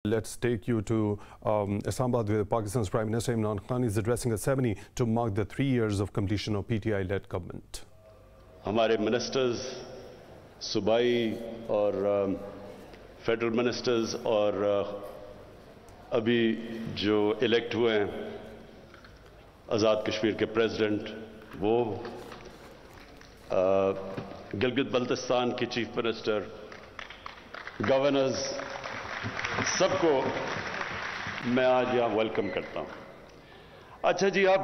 Let's take you to Islamabad, where Pakistan's Prime Minister Imran Khan is addressing a ceremony to mark the 3 years of completion of PTI-led government. हमारे ministers सूबाई और federal ministers और अभी जो elect हुए हैं आज़ाद कश्मीर के president वो गिलगित बल्तिस्तान की चीफ मिनिस्टर गवर्नर्स सबको मैं आज यहाँ वेलकम करता हूँ। अच्छा जी, अब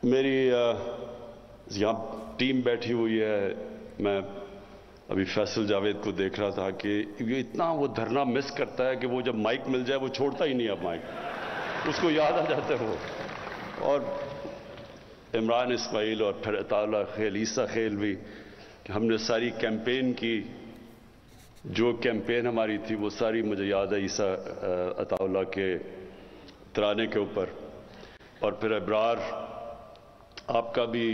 मेरी यहाँ टीम बैठी हुई है। मैं अभी फैसल जावेद को देख रहा था कि ये इतना वो धरना मिस करता है कि वो जब माइक मिल जाए वो छोड़ता ही नहीं अब माइक, उसको याद आ जाता है वो। और इमरान इस्माइल और फिर अताउल्लाह खेल, ईसा खेल भी, हमने सारी कैंपेन की, जो कैंपेन हमारी थी वो सारी मुझे याद है ईसा अताउल्लाह के तराने के ऊपर। और फिर अबरार, आपका भी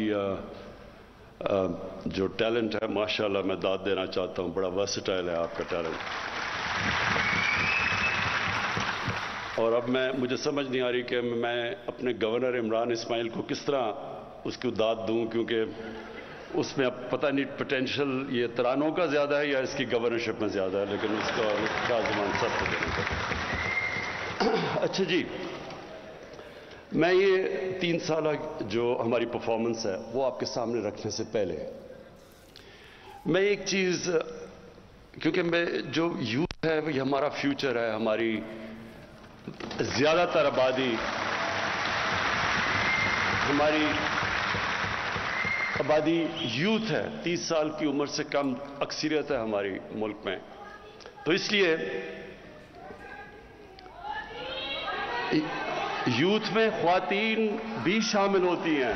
जो टैलेंट है माशाल्लाह मैं दाद देना चाहता हूं, बड़ा वर्सेटाइल है आपका टैलेंट। और अब मुझे समझ नहीं आ रही कि मैं अपने गवर्नर इमरान इस्माइल को किस तरह उसकी दाद दूं, क्योंकि उसमें अब पता नहीं पोटेंशियल ये तरानों का ज़्यादा है या इसकी गवर्नरशिप में ज़्यादा है, लेकिन उसका ज़मान सब को देना चाहिए। अच्छा जी, मैं ये 3 साल जो हमारी परफॉर्मेंस है वो आपके सामने रखने से पहले मैं एक चीज़, क्योंकि मैं जो यूथ है ये हमारा फ्यूचर है, हमारी ज़्यादातर आबादी, हमारी आबादी यूथ है, 30 साल की उम्र से कम अक्सरियत है हमारी मुल्क में। तो इसलिए यूथ में ख्वातीन भी शामिल होती हैं,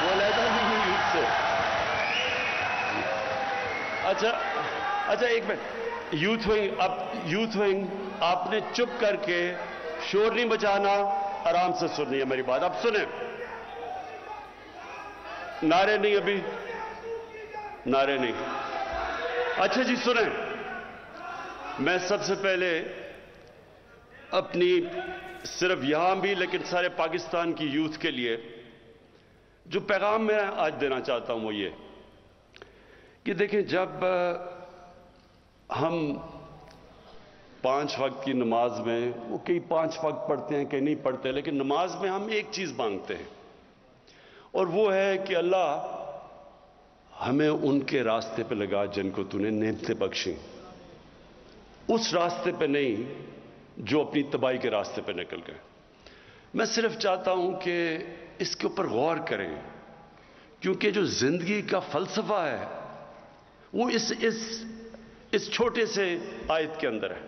वो अलहदा नहीं है यूथ से। अच्छा एक मिनट, यूथ विंग आपने चुप करके शोर नहीं बचाना, आराम से सुननी है मेरी बात। अब सुने, नारे नहीं, अभी नारे नहीं। अच्छा जी सुने, मैं सबसे पहले अपनी सिर्फ यहां भी लेकिन सारे पाकिस्तान की यूथ के लिए जो पैगाम मैं आज देना चाहता हूं वो ये कि देखें, जब हम 5 वक्त की नमाज में, वो कई 5 वक्त पढ़ते हैं कई नहीं पढ़ते, लेकिन नमाज में हम एक चीज मांगते हैं और वो है कि अल्लाह हमें उनके रास्ते पे लगा जिनको तूने नेमतें बख्शी, उस रास्ते पे नहीं जो अपनी तबाही के रास्ते पे निकल गए। मैं सिर्फ चाहता हूं कि इसके ऊपर गौर करें, क्योंकि जो जिंदगी का फलसफा है वो इस छोटे से आयत के अंदर है।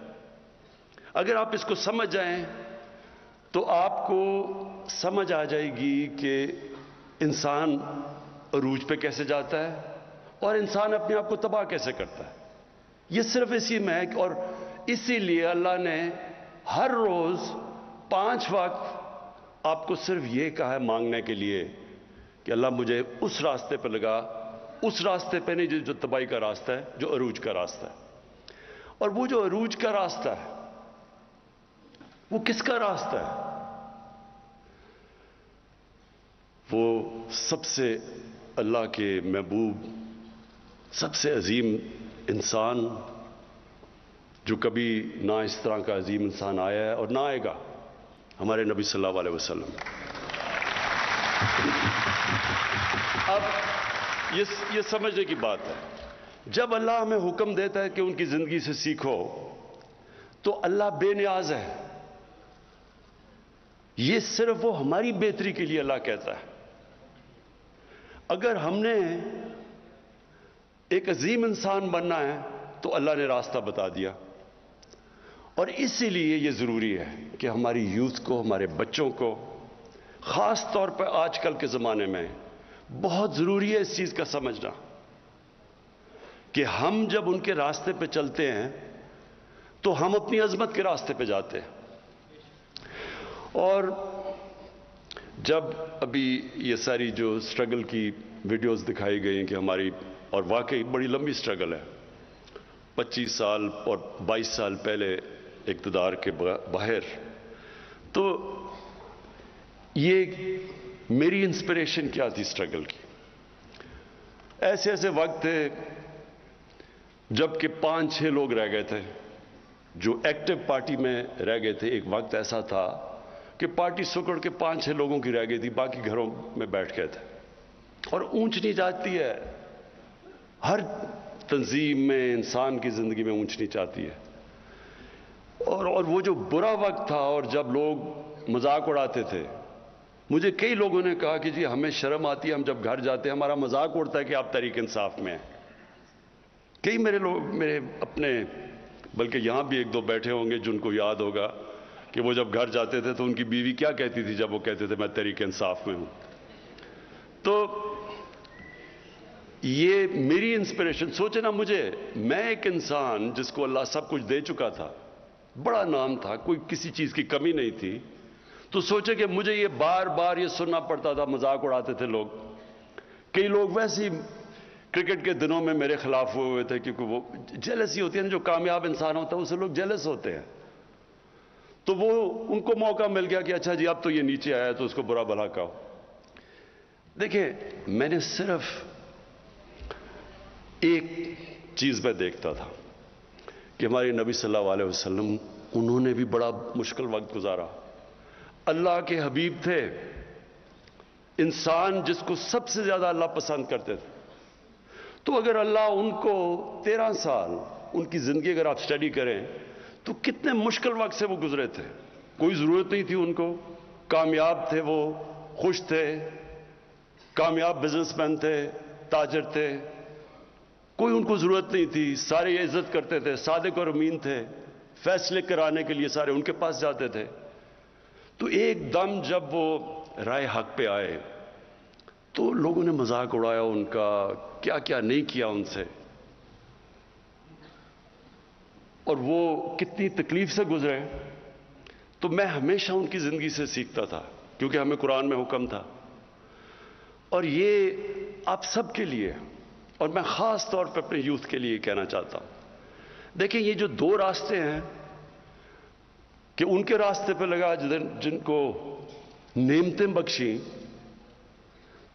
अगर आप इसको समझ जाएं तो आपको समझ आ जाएगी कि इंसान अरूज पे कैसे जाता है और इंसान अपने आप को तबाह कैसे करता है। ये सिर्फ इसी में है। और इसीलिए अल्लाह ने हर रोज 5 वक्त आपको सिर्फ ये कहा है मांगने के लिए कि अल्लाह मुझे उस रास्ते पर लगा, उस रास्ते पे नहीं जो तबाही का रास्ता है, जो अरूज का रास्ता है। और वो जो अरूज का रास्ता है वो किसका रास्ता है? वो सबसे अल्लाह के महबूब, सबसे अजीम इंसान, जो कभी ना इस तरह का अजीम इंसान आया है और ना आएगा, हमारे नबी सल्लल्लाहु अलैहि वसल्लम। अब ये समझने की बात है, जब अल्लाह हमें हुक्म देता है कि उनकी जिंदगी से सीखो, तो अल्लाह बेनियाज है। ये सिर्फ वो हमारी बेहतरी के लिए अल्लाह कहता है। अगर हमने एक अजीम इंसान बनना है तो अल्लाह ने रास्ता बता दिया। और इसीलिए ये जरूरी है कि हमारी यूथ को, हमारे बच्चों को, खास तौर पर आजकल के जमाने में बहुत जरूरी है इस चीज का समझना कि हम जब उनके रास्ते पे चलते हैं तो हम अपनी अजमत के रास्ते पे जाते हैं। और जब अभी ये सारी जो स्ट्रगल की वीडियोस दिखाई गई कि हमारी, और वाकई बड़ी लंबी स्ट्रगल है, 25 साल और 22 साल पहले इक़्तिदार के बाहर, तो ये मेरी इंस्पिरेशन क्या थी स्ट्रगल की। ऐसे ऐसे वक्त थे जबकि 5-6 लोग रह गए थे जो एक्टिव पार्टी में रह गए थे। एक वक्त ऐसा था कि पार्टी सुकड़ के 5-6 लोगों की रह गई थी, बाकी घरों में बैठ गए थे। और ऊंच नीच आती है, हर तंजीम में, इंसान की जिंदगी में ऊंच नीच आती है। और वो जो बुरा वक्त था, और जब लोग मजाक उड़ाते थे, मुझे कई लोगों ने कहा कि जी हमें शर्म आती है, हम जब घर जाते हैं हमारा मजाक उड़ता है कि आप तहरीक इंसाफ में हैं। कई मेरे लोग, मेरे अपने, बल्कि यहां भी 1-2 बैठे होंगे जिनको याद होगा कि वो जब घर जाते थे तो उनकी बीवी क्या कहती थी जब वो कहते थे मैं तहरीक इंसाफ में हूं। तो ये मेरी इंस्पिरेशन, सोचे ना, मैं एक इंसान जिसको अल्लाह सब कुछ दे चुका था, बड़ा नाम था, कोई किसी चीज की कमी नहीं थी, तो सोचे कि मुझे ये बार बार ये सुनना पड़ता था, मजाक उड़ाते थे लोग। कई लोग वैसे ही क्रिकेट के दिनों में मेरे खिलाफ हुए थे, क्योंकि वो जेलसी होती है ना, जो कामयाब इंसान होता है उसे लोग जेलस होते हैं। तो वो उनको मौका मिल गया कि अच्छा जी अब तो ये नीचे आया तो उसको बुरा भला कहो। देखिए, मैंने सिर्फ एक चीज में देखता था कि हमारे नबी सल्लल्लाहु अलैहि वसल्लम, उन्होंने भी बड़ा मुश्किल वक्त गुजारा। अल्लाह के हबीब थे, इंसान जिसको सबसे ज्यादा अल्लाह पसंद करते थे। तो अगर अल्लाह उनको 13 साल, उनकी जिंदगी अगर आप स्टडी करें तो कितने मुश्किल वक्त से वो गुजरे थे। कोई जरूरत नहीं थी उनको, कामयाब थे, वो खुश थे, कामयाब बिजनेसमैन थे, ताजिर थे, कोई उनको जरूरत नहीं थी, सारे इज्जत करते थे, सादिक और अमीन थे, फैसले कराने के लिए सारे उनके पास जाते थे। तो एकदम जब वो राय हक पे आए तो लोगों ने मजाक उड़ाया उनका, क्या क्या नहीं किया उनसे, और वो कितनी तकलीफ से गुजरे। तो मैं हमेशा उनकी जिंदगी से सीखता था, क्योंकि हमें कुरान में हुक्म था। और ये आप सबके लिए, और मैं खास तौर पर अपने यूथ के लिए कहना चाहता हूं। देखिए, ये जो 2 रास्ते हैं कि उनके रास्ते पे लगा जिनको नेमतें बख्शी,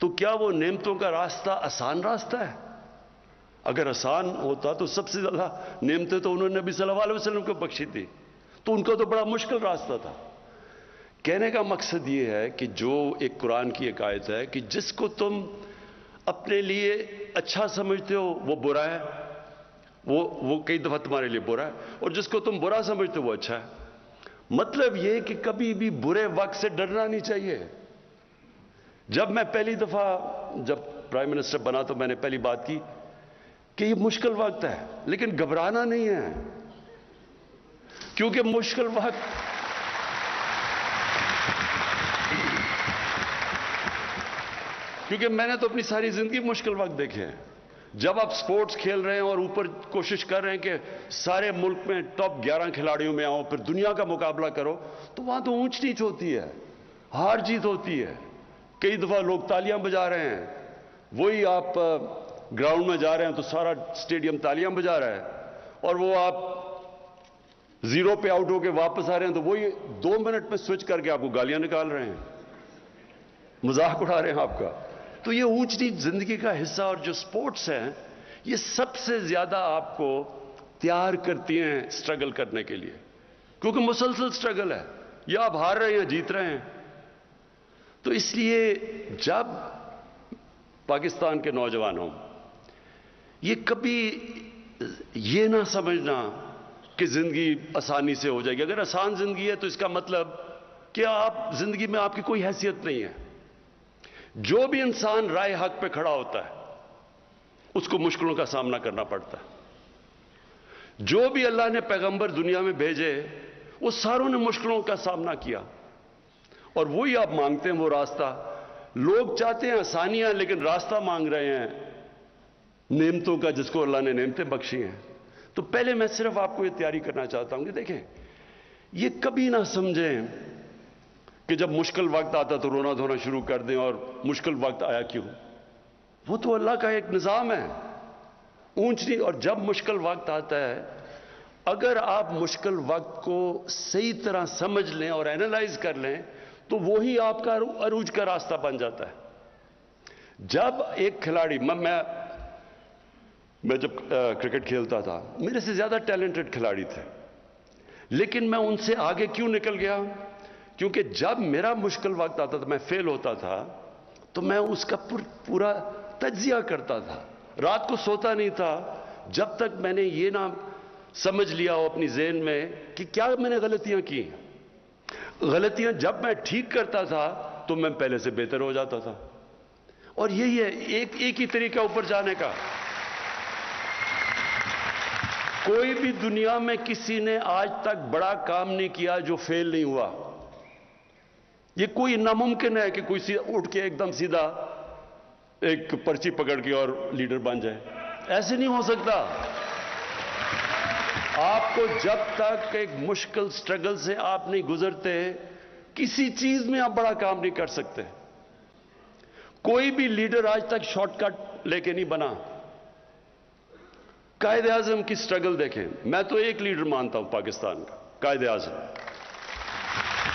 तो क्या वो नेमतों का रास्ता आसान रास्ता है? अगर आसान होता तो सबसे ज्यादा नेमतें तो उन्होंने नबी सल्लल्लाहु अलैहि वसल्लम को बख्शी थी, तो उनका तो बड़ा मुश्किल रास्ता था। कहने का मकसद ये है कि जो एक कुरान की एक आयत है कि जिसको तुम अपने लिए अच्छा समझते हो वो बुरा है, वो कई दफा तुम्हारे लिए बुरा है, और जिसको तुम बुरा समझते हो वो अच्छा है। मतलब यह कि कभी भी बुरे वक्त से डरना नहीं चाहिए। जब मैं पहली दफा जब प्राइम मिनिस्टर बना तो मैंने पहली बात की कि ये मुश्किल वक्त है, लेकिन घबराना नहीं है, क्योंकि मुश्किल वक्त क्योंकि मैंने तो अपनी सारी जिंदगी मुश्किल वक्त देखे हैं। जब आप स्पोर्ट्स खेल रहे हैं और ऊपर कोशिश कर रहे हैं कि सारे मुल्क में टॉप 11 खिलाड़ियों में आओ, फिर दुनिया का मुकाबला करो, तो वहां तो ऊंच नीच होती है, हार जीत होती है। कई दफा लोग तालियां बजा रहे हैं, वही आप ग्राउंड में जा रहे हैं तो सारा स्टेडियम तालियां बजा रहा है, और वो आप 0 पे आउट होकर वापस आ रहे हैं तो वही 2 मिनट में स्विच करके आपको गालियां निकाल रहे हैं, मजाक उड़ा रहे हैं आपका। तो ये ऊंच नीच जिंदगी का हिस्सा, और जो स्पोर्ट्स हैं ये सबसे ज्यादा आपको तैयार करती हैं स्ट्रगल करने के लिए, क्योंकि मुसलसल स्ट्रगल है, या आप हार रहे हैं जीत रहे हैं। तो इसलिए जब पाकिस्तान के नौजवानों, ये कभी ये ना समझना कि जिंदगी आसानी से हो जाएगी। अगर आसान जिंदगी है तो इसका मतलब कि आप जिंदगी में आपकी कोई हैसियत नहीं है। जो भी इंसान राय हक पे खड़ा होता है उसको मुश्किलों का सामना करना पड़ता है। जो भी अल्लाह ने पैगंबर दुनिया में भेजे वो सारों ने मुश्किलों का सामना किया, और वही आप मांगते हैं वो रास्ता। लोग चाहते हैं आसानियां, लेकिन रास्ता मांग रहे हैं नेमतों का, जिसको अल्लाह ने नेमतें बख्शी हैं। तो पहले मैं सिर्फ आपको ये तैयारी करना चाहता हूं कि देखें, ये कभी ना समझें कि जब मुश्किल वक्त आता तो रोना धोना शुरू कर दें, और मुश्किल वक्त आया क्यों। वो तो अल्लाह का एक निजाम है, اونچ نہیں. اور جب مشکل وقت آتا ہے, اگر آپ مشکل وقت کو صحیح طرح سمجھ لیں اور اینالائز کر لیں تو وہی آپ کا عروج کا راستہ بن جاتا ہے. جب ایک کھلاڑی, میں جب کرکٹ کھیلتا تھا, میرے سے زیادہ ٹیلنٹڈ کھلاڑی تھے, لیکن میں ان سے آگے کیوں نکل گیا؟ کیونکہ جب میرا مشکل وقت آتا تھا, میں فیل ہوتا تھا, تو میں اس کا پورا تجزیہ کرتا تھا. رات کو سوتا نہیں تھا جب تک میں نے یہ نہ سمجھ لیا ہو اپنی ذہن میں کہ کیا میں نے غلطیاں کی. غلطیاں جب میں ٹھیک کرتا تھا تو میں پہلے سے بہتر ہو جاتا تھا. اور یہی ہے ایک ہی طریقہ اوپر جانے کا. کوئی بھی دنیا میں کسی نے آج تک بڑا کام نہیں کیا جو فیل نہیں ہوا. یہ کوئی ناممکن ہے کہ کوئی اٹھ کے ایک دم سیدھا ایک پرچی پکڑ کے اور لیڈر بن جائے. ایسے نہیں ہو سکتا. آپ کو جب تک ایک مشکل سٹرگل سے آپ نہیں گزرتے, کسی چیز میں آپ بڑا کام نہیں کر سکتے. کوئی بھی لیڈر آج تک شارٹ کٹ لے کے نہیں بنا. قائد اعظم کی سٹرگل دیکھیں. میں تو ایک لیڈر مانتا ہوں پاکستان کا, قائد اعظم,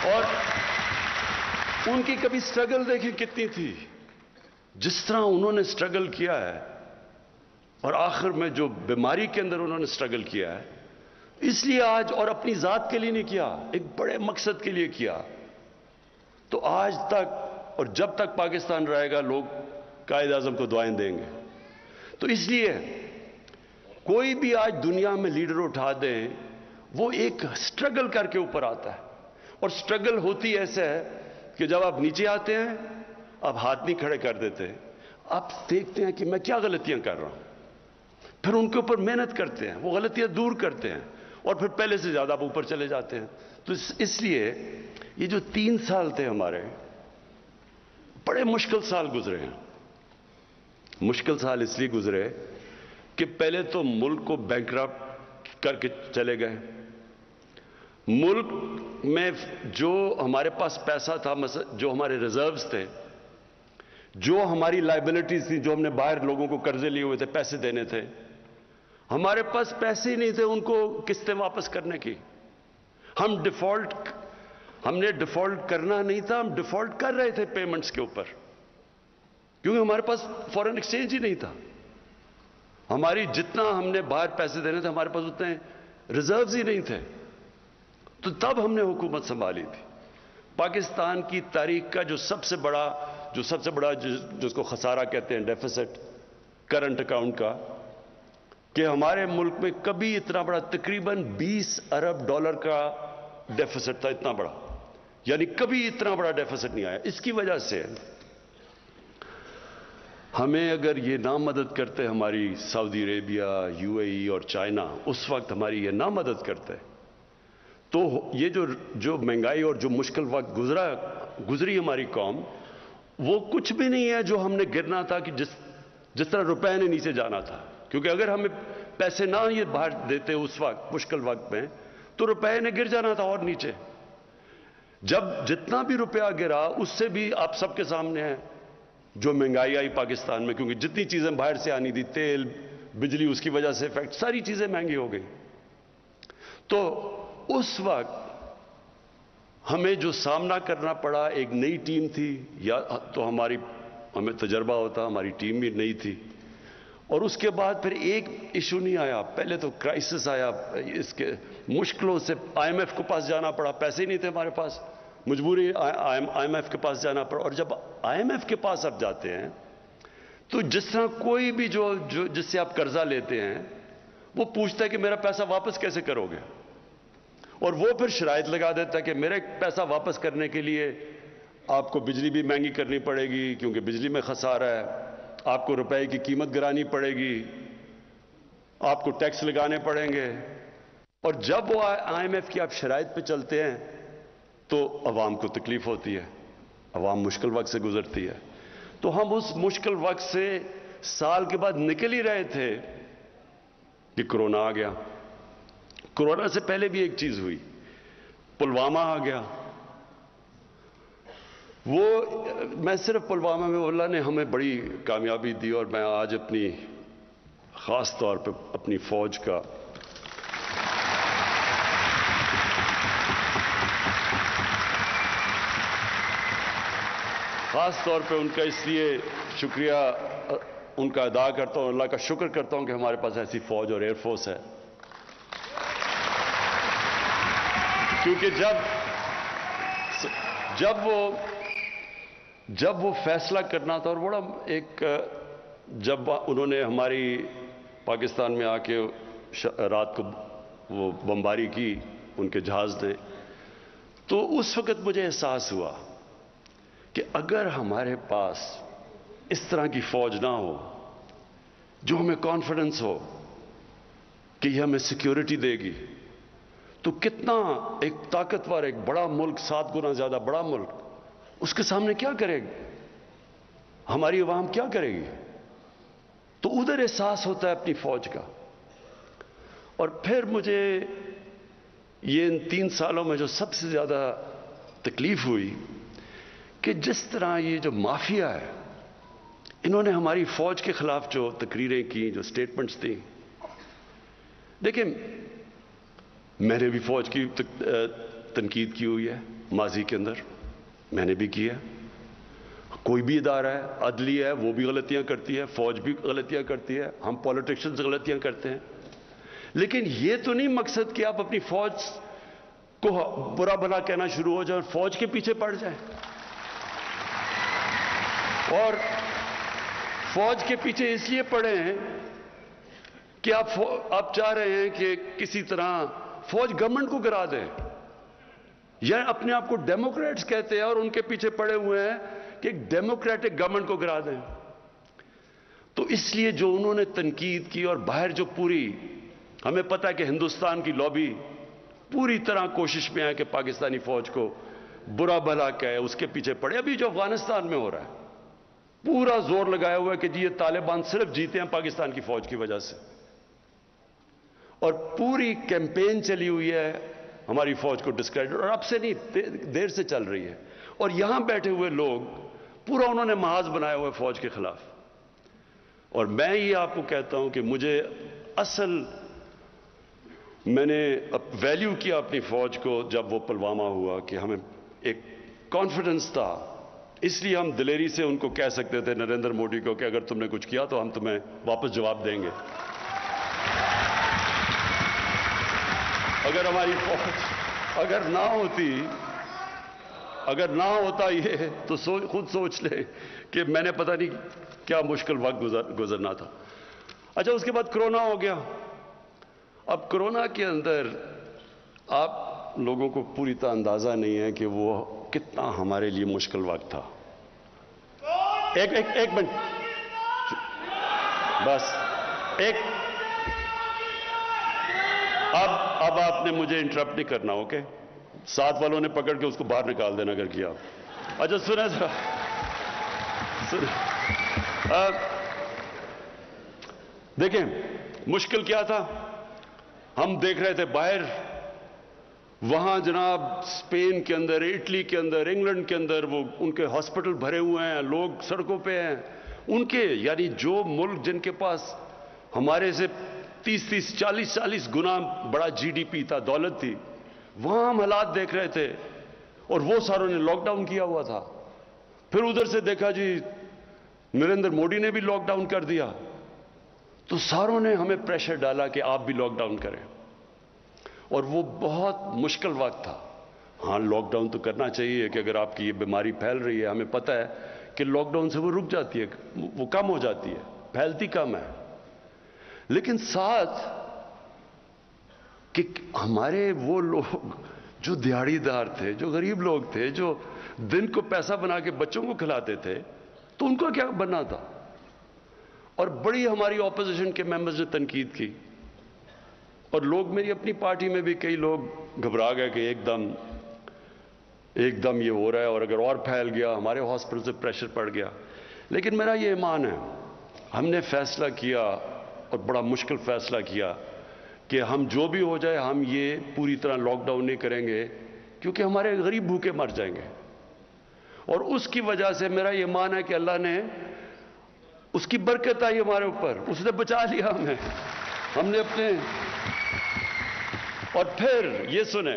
اور ان کی کبھی سٹرگل دیکھیں کتنی تھی. جس طرح انہوں نے سٹرگل کیا ہے, اور آخر میں جو بیماری کے اندر انہوں نے سٹرگل کیا ہے, اس لیے آج, اور اپنی ذات کے لیے نہیں کیا, ایک بڑے مقصد کے لیے کیا. تو آج تک اور جب تک پاکستان رہے گا, لوگ قائد اعظم کو دعائیں دیں گے. تو اس لیے کوئی بھی آج دنیا میں لیڈر اٹھا دیں, وہ ایک سٹرگل کر کے اوپر آتا ہے. اور سٹرگل ہوتی ایسے ہے کہ جب آپ نیچے آتے ہیں, آپ ہاتھ نہیں کھڑے کر دیتے, آپ دیکھتے ہیں کہ میں کیا غلطیاں کر رہا ہوں, پھر ان کے اوپر محنت کرتے ہیں, وہ غلطیاں دور کرتے ہیں, اور پھر پہلے سے زیادہ آپ اوپر چلے جاتے ہیں. تو اس لیے یہ جو 3 سال تھے ہمارے, بڑے مشکل سال گزرے ہیں. مشکل سال اس لیے گزرے کہ پہلے تو ملک کو بینکرپٹ کر کے چلے گئے. ملک میں جو ہمارے پاس پیسہ تھا, جو ہمارے ریزروز تھے, جو ہماری لائبلٹیز تھی, جو ہم نے باہر لوگوں کو قرضے لیے ہوئے تھے, پیسے دینے تھے, ہمارے پاس پیسے ہی نہیں تھے ان کو قسطیں واپس کرنے کی. ہم نے ڈیفالٹ کرنا نہیں تھا, ہم ڈیفالٹ کر رہے تھے پیمنٹس کے اوپر, کیونکہ ہمارے پاس فورن ایکسچینج ہی نہیں تھا. ہماری جتنا ہم نے باہر پیسے دینے تھے, ہمارے پاس اتنے ریزروز ہی نہیں تھے. تو تب ہم نے حکومت سنبھالی تھی. پاکستان کی تاریخ کا جو سب سے بڑا جس کو خسارہ کہتے ہیں, ڈیفیسٹ کرنٹ اکاؤنٹ کا, کہ ہمارے ملک میں کبھی اتنا بڑا, تقریباً $20 ارب کا ڈیفیسٹ تھا. اتنا بڑا, یعنی کبھی اتنا بڑا ڈیفیسٹ نہیں آیا. اس کی وجہ سے ہمیں اگر یہ نہ مدد کرتے ہماری سعودی عربیہ, UAE اور چائنا, اس وقت ہماری یہ نہ مدد کرتے, تو یہ جو مہنگائی اور جو مشکل وقت گزری ہماری قوم, وہ کچھ بھی نہیں ہے جو ہم نے گرنا تھا, کہ جس طرح روپے نے نیچے جانا تھا. کیونکہ اگر ہمیں پیسے نہ یہ باہر دیتے اس وقت مشکل وقت میں, تو روپے نے گر جانا تھا اور نیچے. جب جتنا بھی روپیہ گرا, اس سے بھی آپ سب کے سامنے ہے جو مہنگائی آئی پاکستان میں, کیونکہ جتنی چیزیں باہر سے آنی تھی, تیل, بجلی, اس کی وجہ سے افیکٹ, ساری چیزیں مہنگی ہو گئی. تو اس وقت ہمیں جو سامنا کرنا پڑا, ایک نئی ٹیم تھی, یا تو ہمیں تجربہ ہوتا, ہماری ٹیم بھی نئی تھی, اور اس کے بعد پھر ایک ایشو نہیں آیا. پہلے تو کرائسس آیا, اس کے مشکلوں سے IMF کے پاس جانا پڑا, پیسے نہیں تھے ہمارے پاس, مجبوری IMF کے پاس جانا پڑا. اور جب IMF کے پاس آپ جاتے ہیں, تو جس طرح کوئی بھی جس سے آپ قرضہ لیتے ہیں, وہ پوچھتا ہے کہ میرا پیسہ واپس کیسے کرو گے, اور وہ پھر شرائط لگا دیتا ہے کہ میرے پیسہ واپس کرنے کے لیے آپ کو بجلی بھی مہنگی کرنی پڑے گی, کیونکہ بجلی میں خسارہ ہے, آپ کو روپے کی قیمت گرانی پڑے گی, آپ کو ٹیکس لگانے پڑیں گے. اور جب وہ IMF کی آپ شرائط پہ چلتے ہیں, تو عوام کو تکلیف ہوتی ہے, عوام مشکل وقت سے گزرتی ہے. تو ہم اس مشکل وقت سے سال کے بعد نکل ہی رہے تھے کہ کورونا آ گیا. کورونا سے پہلے بھی ایک چیز ہوئی, پلوامہ آ گیا. وہ میں صرف پلوامہ میں اللہ نے ہمیں بڑی کامیابی دی, اور میں آج اپنی ख़ास तौर पे अपनी फ़ौज का ख़ास तौर पे उनका इसलिए शुक्रिया उनका अदा करता हूँ, अल्लाह का शुक्र करता हूँ कि हमारे पास ऐसी फ़ौज और एयरफोर्स है। क्योंकि जब वो फैसला करना था, और बड़ा जब उन्होंने हमारी पाकिस्तान में आके रात को वो बमबारी की उनके जहाज़ ने, तो उस वक़्त मुझे एहसास हुआ कि अगर हमारे पास इस तरह की फ़ौज ना हो जो हमें कॉन्फिडेंस हो कि यह हमें सिक्योरिटी देगी, तो कितना एक ताकतवर, एक बड़ा मुल्क, 7 गुना ज़्यादा बड़ा मुल्क, उसके सामने क्या करेगी, हमारी अवाम क्या करेगी। तो उधर एहसास होता है अपनी फ़ौज का। और फिर मुझे ये इन 3 सालों में जो सबसे ज़्यादा तकलीफ़ हुई कि जिस तरह ये जो माफिया है, इन्होंने हमारी फ़ौज के ख़िलाफ़ जो तकरीरें की, जो स्टेटमेंट्स दी। देखिए, मैंने भी फ़ौज की तनकीद की हुई है माजी के अंदर, मैंने भी की है। कोई भी इदारा है, अदलिया है, वो भी गलतियां करती है, फ़ौज भी गलतियां करती है, हम पॉलिटिशियंस गलतियां करते हैं। लेकिन ये तो नहीं मकसद कि आप अपनी फ़ौज को बुरा भला कहना शुरू हो जाए और फ़ौज के पीछे पड़ जाए, और फ़ौज के पीछे इसलिए पड़े हैं कि आप चाह रहे हैं कि किसी तरह फ़ौज गवर्नमेंट को गिरा दे, या अपने आप को डेमोक्रेट्स कहते हैं और उनके पीछे पड़े हुए हैं कि एक डेमोक्रेटिक गवर्नमेंट को गिरा दें। तो इसलिए जो उन्होंने तनकीद की, और बाहर जो पूरी, हमें पता है कि हिंदुस्तान की लॉबी पूरी तरह कोशिश में है कि पाकिस्तानी फ़ौज को बुरा भला कहे, उसके पीछे पड़े। अभी जो अफगानिस्तान में हो रहा है, पूरा जोर लगाया हुआ है कि जी ये तालिबान सिर्फ जीते हैं पाकिस्तान की फ़ौज की वजह से, और पूरी कैंपेन चली हुई है हमारी फ़ौज को डिस्क्रेडिट, और अब से नहीं, देर से चल रही है। और यहां बैठे हुए लोग पूरा उन्होंने महाज बनाया हुआ है फ़ौज के ख़िलाफ़। और मैं ये आपको कहता हूं कि मुझे मैंने वैल्यू किया अपनी फ़ौज को जब वो पुलवामा हुआ, कि हमें एक कॉन्फिडेंस था, इसलिए हम दिलेरी से उनको कह सकते थे, नरेंद्र मोदी को, कि अगर तुमने कुछ किया तो हम तुम्हें वापस जवाब देंगे। अगर हमारी फ़ौज अगर ना होता ये, तो खुद सोच ले कि मैंने पता नहीं क्या मुश्किल वक्त गुजरना था। अच्छा, उसके बाद कोरोना हो गया। अब कोरोना के अंदर आप लोगों को पूरी तरह अंदाजा नहीं है कि वो कितना हमारे लिए मुश्किल वक्त था। एक मिनट बस, अब आपने मुझे इंटरप्ट नहीं करना, ओके? साथ वालों ने पकड़ के उसको बाहर निकाल देना अगर किया। अच्छा सुने, देखें मुश्किल क्या था। हम देख रहे थे बाहर, वहां जनाब स्पेन के अंदर, इटली के अंदर, इंग्लैंड के अंदर वो उनके हॉस्पिटल भरे हुए हैं, लोग सड़कों पे हैं। उनके, यानी जो मुल्क जिनके पास हमारे से 30-30, 40-40 गुना बड़ा जीडीपी था, दौलत थी, वहां हम हालात देख रहे थे, और वो सारों ने लॉकडाउन किया हुआ था। फिर उधर से देखा जी नरेंद्र मोदी ने भी लॉकडाउन कर दिया, तो सारों ने हमें प्रेशर डाला कि आप भी लॉकडाउन करें, और वो बहुत मुश्किल वक्त था। हाँ, लॉकडाउन तो करना चाहिए कि अगर आपकी ये बीमारी फैल रही है, हमें पता है कि लॉकडाउन से वो रुक जाती है, वो कम हो जाती है, फैलती कम है। लेकिन साथ कि हमारे वो लोग जो दिहाड़ीदार थे, जो गरीब लोग थे, जो दिन को पैसा बना के बच्चों को खिलाते थे, तो उनको क्या बनना था। और बड़ी हमारी ऑपोजिशन के मेंबर्स ने तनकीद की, और लोग, मेरी अपनी पार्टी में भी कई लोग घबरा गए कि एकदम ये हो रहा है, और अगर और फैल गया, हमारे हॉस्पिटल से प्रेशर पड़ गया। लेकिन मेरा ये ईमान है, हमने फैसला किया, और बड़ा मुश्किल फैसला किया, कि हम जो भी हो जाए, हम ये पूरी तरह लॉकडाउन नहीं करेंगे, क्योंकि हमारे गरीब भूखे मर जाएंगे। और उसकी वजह से मेरा ये ईमान है कि अल्लाह ने उसकी बरकत आई हमारे ऊपर, उसने बचा लिया हमें, हमने अपने। और फिर ये सुने,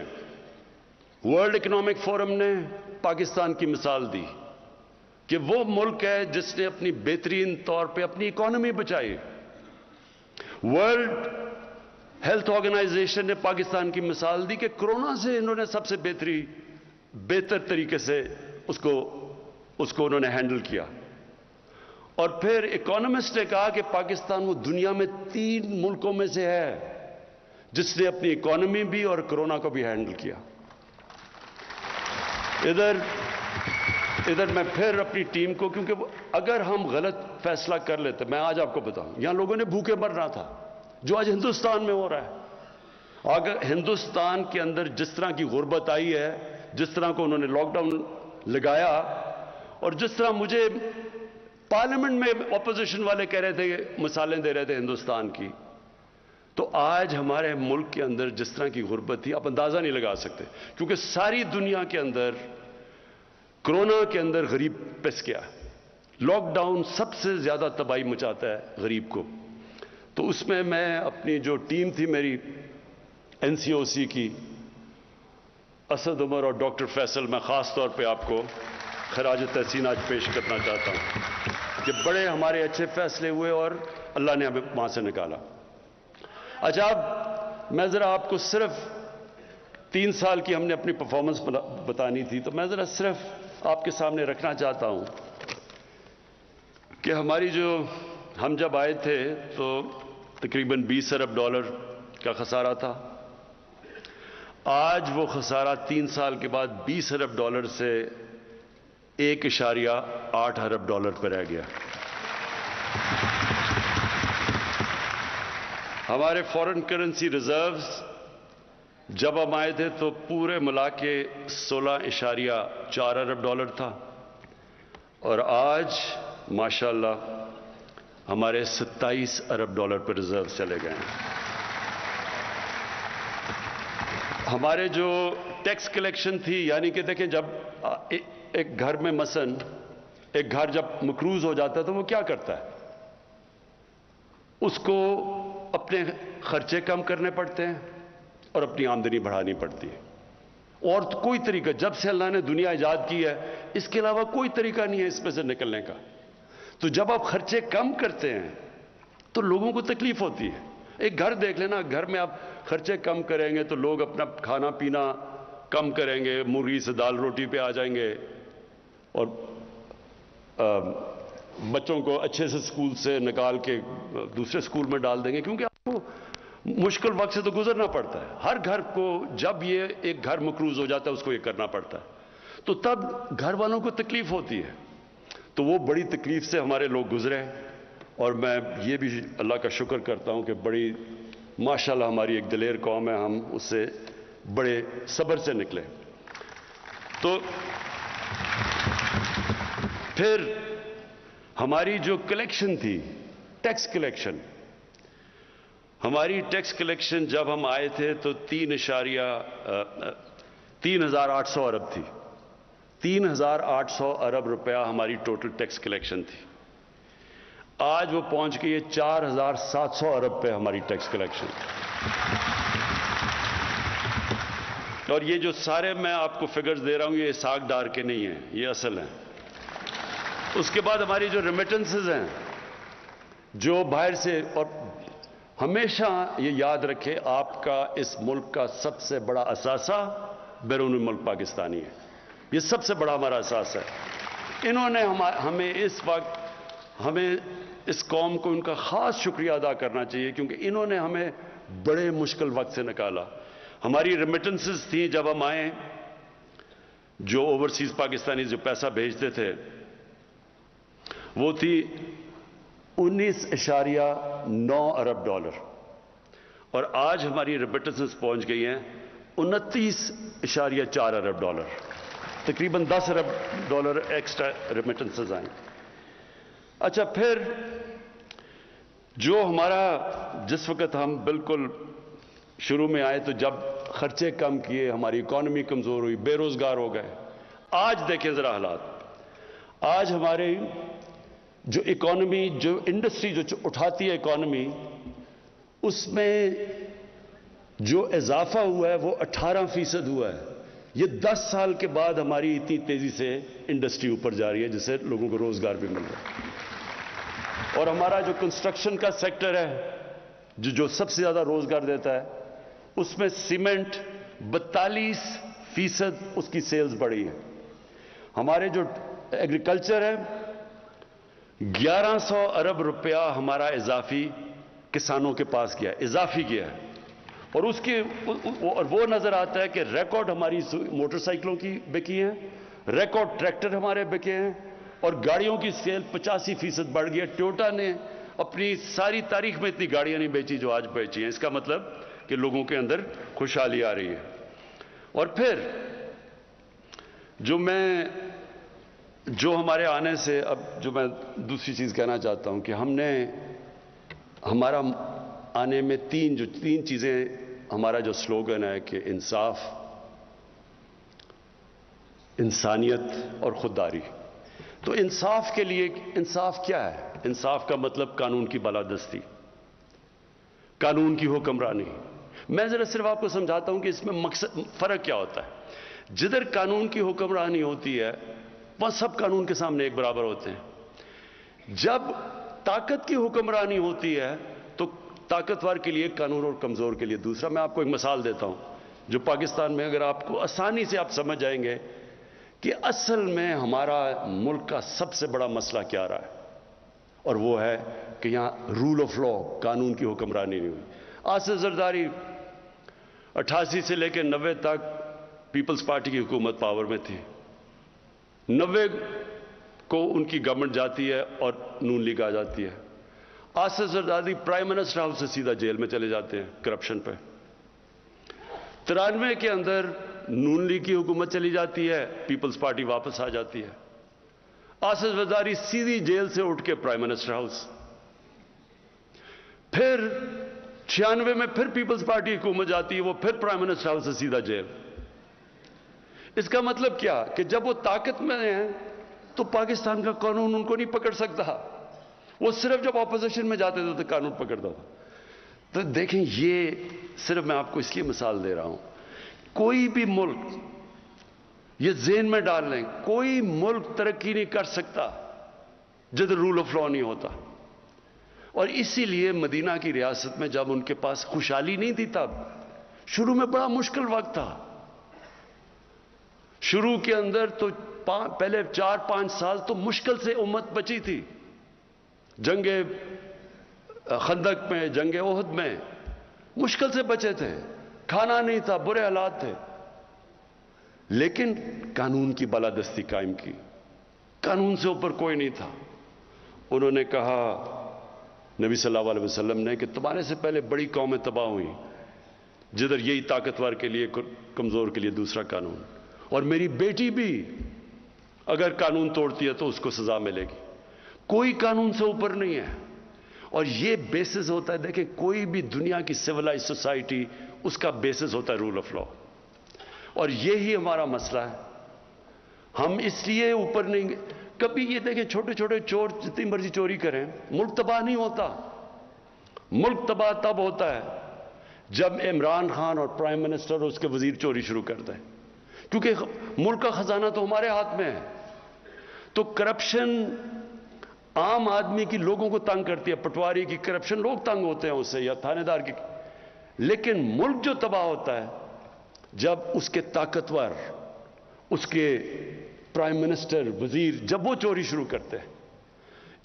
वर्ल्ड इकोनॉमिक फोरम ने पाकिस्तान की मिसाल दी कि वो मुल्क है जिसने अपनी बेहतरीन तौर पे अपनी इकोनॉमी बचाई। वर्ल्ड हेल्थ ऑर्गेनाइजेशन ने पाकिस्तान की मिसाल दी कि कोरोना से इन्होंने सबसे बेहतर तरीके से उसको उन्होंने हैंडल किया। और फिर इकोनॉमिस्ट ने कहा कि पाकिस्तान वो दुनिया में 3 मुल्कों में से है जिसने अपनी इकोनॉमी भी और कोरोना को भी हैंडल किया। इधर मैं फिर अपनी टीम को, क्योंकि अगर हम गलत फैसला कर लेते, मैं आज आपको बताऊं, यहां लोगों ने भूखे मरना था, जो आज हिंदुस्तान में हो रहा है। अगर हिंदुस्तान के अंदर जिस तरह की गुर्बत आई है, जिस तरह को उन्होंने लॉकडाउन लगाया, और जिस तरह मुझे पार्लियामेंट में ऑपोजिशन वाले कह रहे थे, मिसालें दे रहे थे हिंदुस्तान की, तो आज हमारे मुल्क के अंदर जिस तरह की गुर्बत थी, आप अंदाजा नहीं लगा सकते। क्योंकि सारी दुनिया के अंदर कोरोना के अंदर गरीब पिस गया। लॉकडाउन सबसे ज्यादा तबाही मचाता है गरीब को। तो उसमें मैं अपनी जो टीम थी मेरी एनसीओसी की, असद उमर और डॉक्टर फैसल, मैं खास तौर पे आपको खराज तहसीन आज पेश करना चाहता हूं कि बड़े हमारे अच्छे फैसले हुए और अल्लाह ने हमें वहां से निकाला। अच्छा, अब मैं जरा आपको सिर्फ 3 साल की हमने अपनी परफॉर्मेंस बतानी थी, तो मैं जरा सिर्फ आपके सामने रखना चाहता हूं कि हम जब आए थे तो तकरीबन 20 अरब डॉलर का खसारा था। आज वो खसारा 3 साल के बाद 20 अरब डॉलर से 1.8 अरब डॉलर पर रह गया। हमारे फॉरेन करेंसी रिजर्व्स जब हम आए थे तो पूरे मिला के 16.4 अरब डॉलर था, और आज माशाल्लाह हमारे 27 अरब डॉलर पर रिजर्व चले गए हैं। हमारे जो टैक्स कलेक्शन थी, यानी कि देखें, जब एक घर में मसलन एक घर जब मकरूज हो जाता है तो वो क्या करता है, उसको अपने खर्चे कम करने पड़ते हैं और अपनी आमदनी बढ़ानी पड़ती है। और कोई तरीका, जब से अल्लाह ने दुनिया इजाद की है, इसके अलावा कोई तरीका नहीं है इसमें से निकलने का। तो जब आप खर्चे कम करते हैं तो लोगों को तकलीफ होती है। एक घर देख लेना, घर में आप खर्चे कम करेंगे तो लोग अपना खाना पीना कम करेंगे, मुर्गी से दाल रोटी पे आ जाएंगे, और बच्चों को अच्छे से स्कूल से निकाल के दूसरे स्कूल में डाल देंगे, क्योंकि आपको मुश्किल वक्त से तो गुजरना पड़ता है। हर घर को जब ये एक घर मकरूज हो जाता है उसको ये करना पड़ता है, तो तब घर वालों को तकलीफ होती है। तो वो बड़ी तकलीफ से हमारे लोग गुजरे, और मैं ये भी अल्लाह का शुक्र करता हूं कि बड़ी माशाल्लाह हमारी एक दिलेर कौम है, हम उससे बड़े सब्र से निकले। तो फिर हमारी जो कलेक्शन थी, टैक्स कलेक्शन, हमारी टैक्स कलेक्शन जब हम आए थे तो 3,800 अरब थी। 3,800 अरब रुपया हमारी टोटल टैक्स कलेक्शन थी। आज वो पहुंच गई है 4,700 अरब पे हमारी टैक्स कलेक्शन। और ये जो सारे मैं आपको फिगर्स दे रहा हूं, ये साग डार के नहीं है, ये असल है। उसके बाद हमारी जो रेमिटेंसेस हैं, जो बाहर से, और हमेशा ये याद रखें, आपका इस मुल्क का सबसे बड़ा असासा बैरून मुल्क पाकिस्तानी है। ये सबसे बड़ा हमारा असासा है। इन्होंने हमें इस वक्त, हमें इस कौम को उनका खास शुक्रिया अदा करना चाहिए, क्योंकि इन्होंने हमें बड़े मुश्किल वक्त से निकाला। हमारी रेमिटेंसेस थी जब हम आए, जो ओवरसीज पाकिस्तानी जो पैसा भेजते थे, वो थी 19.9 अरब डॉलर, और आज हमारी रेमिटेंसेस पहुंच गई हैं 29.4 अरब डॉलर। तकरीबन 10 अरब डॉलर एक्स्ट्रा रेमिटेंसेस आए। अच्छा, फिर जो हमारा, जिस वक्त हम बिल्कुल शुरू में आए तो जब खर्चे कम किए, हमारी इकोनॉमी कमजोर हुई, बेरोजगार हो गए। आज देखें जरा हालात। आज हमारे जो इकोनॉमी, जो इंडस्ट्री जो उठाती है इकोनॉमी, उसमें जो इजाफा हुआ है वो 18% हुआ है। ये 10 साल के बाद हमारी इतनी तेजी से इंडस्ट्री ऊपर जा रही है, जिससे लोगों को रोजगार भी मिल रहा है। और हमारा जो कंस्ट्रक्शन का सेक्टर है, जो सबसे ज्यादा रोजगार देता है, उसमें सीमेंट 42% उसकी सेल्स बढ़ी है। हमारे जो एग्रीकल्चर है, 1100 अरब रुपया हमारा इजाफी किसानों के पास गया, इजाफी गया है। और वो नजर आता है कि रिकॉर्ड हमारी मोटरसाइकिलों की बिकी हैं, रिकॉर्ड ट्रैक्टर हमारे बिके हैं, और गाड़ियों की सेल 85% बढ़ गई है। टोयोटा ने अपनी सारी तारीख में इतनी गाड़ियां नहीं बेची जो आज बेची हैं। इसका मतलब कि लोगों के अंदर खुशहाली आ रही है। और फिर जो हमारे आने से, अब जो मैं दूसरी चीज कहना चाहता हूं कि हमारा आने में तीन चीजें, हमारा जो स्लोगन है कि इंसाफ, इंसानियत और खुददारी। तो इंसाफ के लिए, इंसाफ क्या है? इंसाफ का मतलब कानून की बालादस्ती, कानून की हुक्मरानी। मैं जरा सिर्फ आपको समझाता हूं कि इसमें मकसद, फर्क क्या होता है। जिधर कानून की हुक्मरानी होती है वहां सब कानून के सामने एक बराबर होते हैं। जब ताकत की हुक्मरानी होती है तो ताकतवर के लिए कानून और कमजोर के लिए दूसरा। मैं आपको एक मिसाल देता हूं जो पाकिस्तान में, अगर आपको आसानी से आप समझ जाएंगे कि असल में हमारा मुल्क का सबसे बड़ा मसला क्या रहा है, और वो है कि यहां रूल ऑफ लॉ, कानून की हुक्मरानी नहीं हुई। आसिफ जरदारी 88 से लेकर 90 तक पीपल्स पार्टी की हुकूमत पावर में थी। 90 को उनकी गवर्नमेंट जाती है और नून लीग आ जाती है। Asif Zardari prime minister house से सीधा जेल में चले जाते हैं करप्शन पे। 93 के अंदर नून लीग की हुकूमत चली जाती है, पीपल्स पार्टी वापस आ जाती है। आसिफ जरदारी सीधी जेल से उठ के प्राइम मिनिस्टर हाउस। फिर 96 में फिर पीपल्स पार्टी हुकूमत जाती है, वो फिर प्राइम मिनिस्टर हाउस से सीधा जेल। इसका मतलब क्या कि जब वो ताकत में हैं तो पाकिस्तान का कानून उनको नहीं पकड़ सकता। वो सिर्फ जब ऑपोजिशन में जाते थे तो कानून पकड़ता था। तो देखें, ये सिर्फ मैं आपको इसलिए मिसाल दे रहा हूं, कोई भी मुल्क, ये ज़हन में डाल लें, कोई मुल्क तरक्की नहीं कर सकता जिधर रूल ऑफ लॉ नहीं होता। और इसीलिए मदीना की रियासत में जब उनके पास खुशहाली नहीं थी, तब शुरू में बड़ा मुश्किल वक्त था। शुरू के अंदर तो पहले 4-5 साल तो मुश्किल से उम्मत बची थी। जंगे खंदक में, जंगे ओहद में मुश्किल से बचे थे, खाना नहीं था, बुरे हालात थे। लेकिन कानून की बालादस्ती कायम की, कानून से ऊपर कोई नहीं था। उन्होंने कहा, नबी सल्लल्लाहु अलैहि वसल्लम ने, कि तुम्हारे से पहले बड़ी कौमें तबाह हुई जिधर यही ताकतवर के लिए, कमजोर के लिए दूसरा कानून। और मेरी बेटी भी अगर कानून तोड़ती है तो उसको सजा मिलेगी। कोई कानून से ऊपर नहीं है। और ये बेसिस होता है, देखें, कोई भी दुनिया की सिविलाइज सोसाइटी, उसका बेसिस होता है रूल ऑफ लॉ। और यही हमारा मसला है। हम इसलिए ऊपर नहीं, कभी ये देखें, छोटे छोटे चोर जितनी मर्जी चोरी करें, मुल्क तबाह नहीं होता। मुल्क तबाह तब होता है जब इमरान खान और प्राइम मिनिस्टर और उसके वजीर चोरी शुरू करते हैं, क्योंकि मुल्क का खजाना तो हमारे हाथ में है। तो करप्शन आम आदमी की, लोगों को तंग करती है। पटवारी की करप्शन, लोग तंग होते हैं उससे, या थानेदार की। लेकिन मुल्क जो तबाह होता है जब उसके ताकतवर, उसके प्राइम मिनिस्टर, वजीर, जब वो चोरी शुरू करते हैं।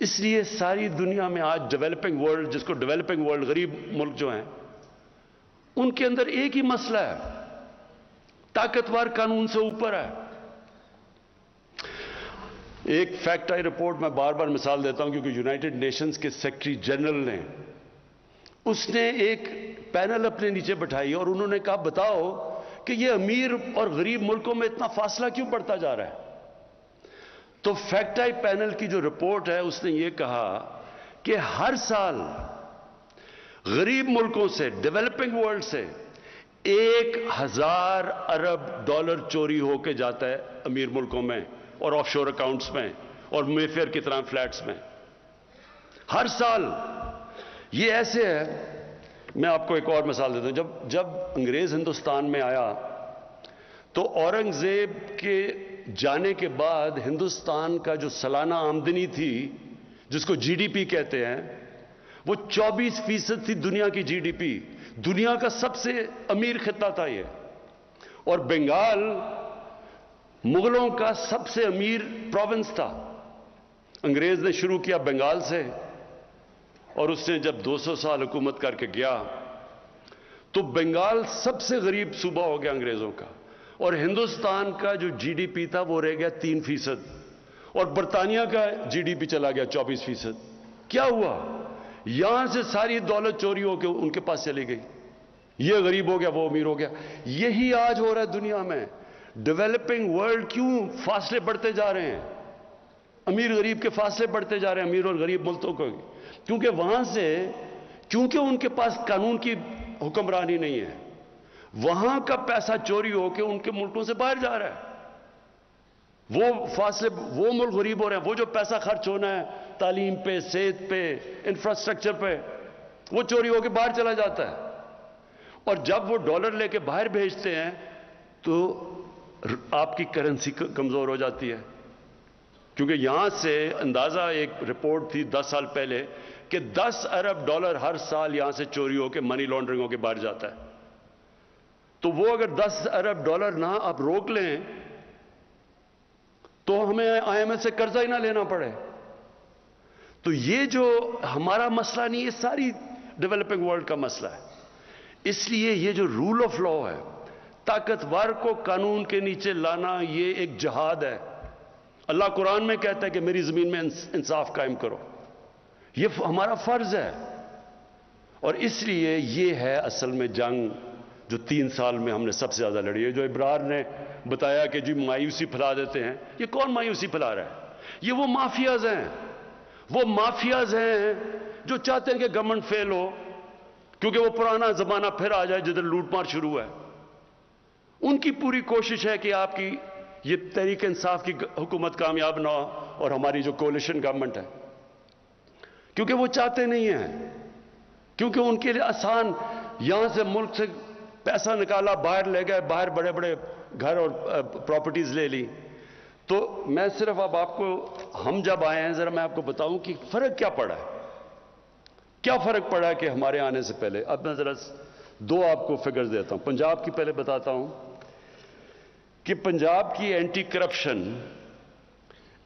इसलिए सारी दुनिया में आज डेवलपिंग वर्ल्ड, जिसको डेवलपिंग वर्ल्ड, गरीब मुल्क जो हैं, उनके अंदर एक ही मसला है, ताकतवर कानून से ऊपर है। एक फैक्ट आई रिपोर्ट मैं बार बार मिसाल देता हूं, क्योंकि यूनाइटेड नेशंस के सेक्रेटरी जनरल ने, उसने एक पैनल अपने नीचे बिठाई और उन्होंने कहा, बताओ कि ये अमीर और गरीब मुल्कों में इतना फासला क्यों बढ़ता जा रहा है। तो फैक्ट आई पैनल की जो रिपोर्ट है, उसने ये कहा कि हर साल गरीब मुल्कों से, डेवलपिंग वर्ल्ड से 1000 अरब डॉलर चोरी होके जाता है अमीर मुल्कों में और ऑफशोर अकाउंट्स में और मेफेयर की तरह फ्लैट्स में। ہر سال. یہ ایسے ہے. میں آپ کو ایک اور مثال دیتا ہوں. جب انگریز ہندوستان میں آیا تو اورنگزیب کے جانے کے بعد ہندوستان کا جو سالانہ آمدنی تھی جس کو جی ڈی پی کہتے ہیں وہ 24% تھی دنیا کی جی ڈی پی. دنیا کا سب سے امیر خطہ تھا یہ. اور بنگال مغلوں کا سب سے امیر پروونس تھا. انگریز نے شروع کیا بنگال سے اور اس نے جب 200 سال حکومت کر کے گیا تو بنگال سب سے غریب صوبہ ہو گیا انگریزوں کا. اور ہندوستان کا جو جی ڈی پی تھا وہ رہ گیا 3%. اور برطانیہ کا جی ڈی پی چلا گیا 24%. کیا ہوا؟ یہاں سے ساری دولت چوری ہو کے ان کے پاس چلی گئی. یہ غریب ہو گیا وہ امیر ہو گیا. یہی آج ہو رہا ہے دنیا میں. ڈیولپنگ ورلڈ کیوں فاصلے بڑھتے جا رہے ہیں؟ امیر غریب کے فاصلے بڑھتے جا رہے ہیں امیر اور غریب ملکوں کو. کیونکہ وہاں سے ان کے پاس قانون کی حکمرانی نہیں ہے. وہاں کا پیسہ چوری ہو کے ان کے ملکوں سے باہر جا رہا ہے. وہ فاصلے وہ ملک غریب ہو رہے ہیں. وہ جو پیسہ خرچ ہونا ہے تعلیم پہ صحت پہ انفراسٹرکچر پہ وہ چوری ہو کے باہر چلا جاتا ہے. اور جب وہ ڈالر لے کے باہر بھیجتے ہیں تو آپ کی کرنسی کمزور ہو جاتی ہے. کیونکہ یہاں سے اندازہ ایک رپورٹ تھی 10 سال پہلے کہ 10 ارب ڈالر ہر سال یہاں سے چوری ہو کے منی لانڈرنگ ہو کے باہر جاتا ہے. تو وہ اگر 10 ارب ڈالر نہ آپ روک لیں تو ہمیں آئی ایم ایف سے قرضہ ہی نہ لینا پڑے. تو یہ جو ہمارا مسئلہ نہیں، یہ ساری ڈیولپنگ ورلڈ کا مسئلہ ہے. اس لیے یہ جو رول آف لا ہے، طاقتور کو قانون کے نیچے لانا، یہ ایک جہاد ہے. اللہ قرآن میں کہتا ہے کہ میری زمین میں انصاف قائم کرو. یہ ہمارا فرض ہے. اور اس لیے یہ ہے اصل میں جنگ جو 3 سال میں ہم نے سب سے زیادہ لڑی ہے. جو ابرار نے بتایا کہ جی مایوسی پھیلا دیتے ہیں، یہ کون مایوسی پھیلا رہا ہے؟ یہ وہ مافیاز ہیں. وہ مافیاز ہیں جو چاہتے ہیں کہ گورنمنٹ فیل ہو کیونکہ وہ پرانا زمانہ پھر آ جائے جدھر لوٹ مار شروع ہے. ان کی پوری کوشش ہے کہ آپ کی یہ تحریک انصاف کی حکومت کامیاب نہ ہو اور ہماری جو کولیشن گورنمنٹ ہے، کیونکہ وہ چاہتے نہیں ہیں. کیونکہ ان کے لیے آسان، یہاں سے ملک سے پیسہ نکالا، باہر لے گئے، باہر بڑے بڑے گھر اور پراپرٹیز لے لی. تو میں صرف اب آپ کو، ہم جب آئے ہیں ذرا میں آپ کو بتاؤں کہ فرق کیا پڑا ہے. کیا فرق پڑا ہے کہ ہمارے آنے سے پہلے. اب میں ذرا 2 آپ کو فگرز دیتا ہوں. پنجاب کی پہلے بتاتا ہوں کہ پنجاب کی اینٹی کرپشن،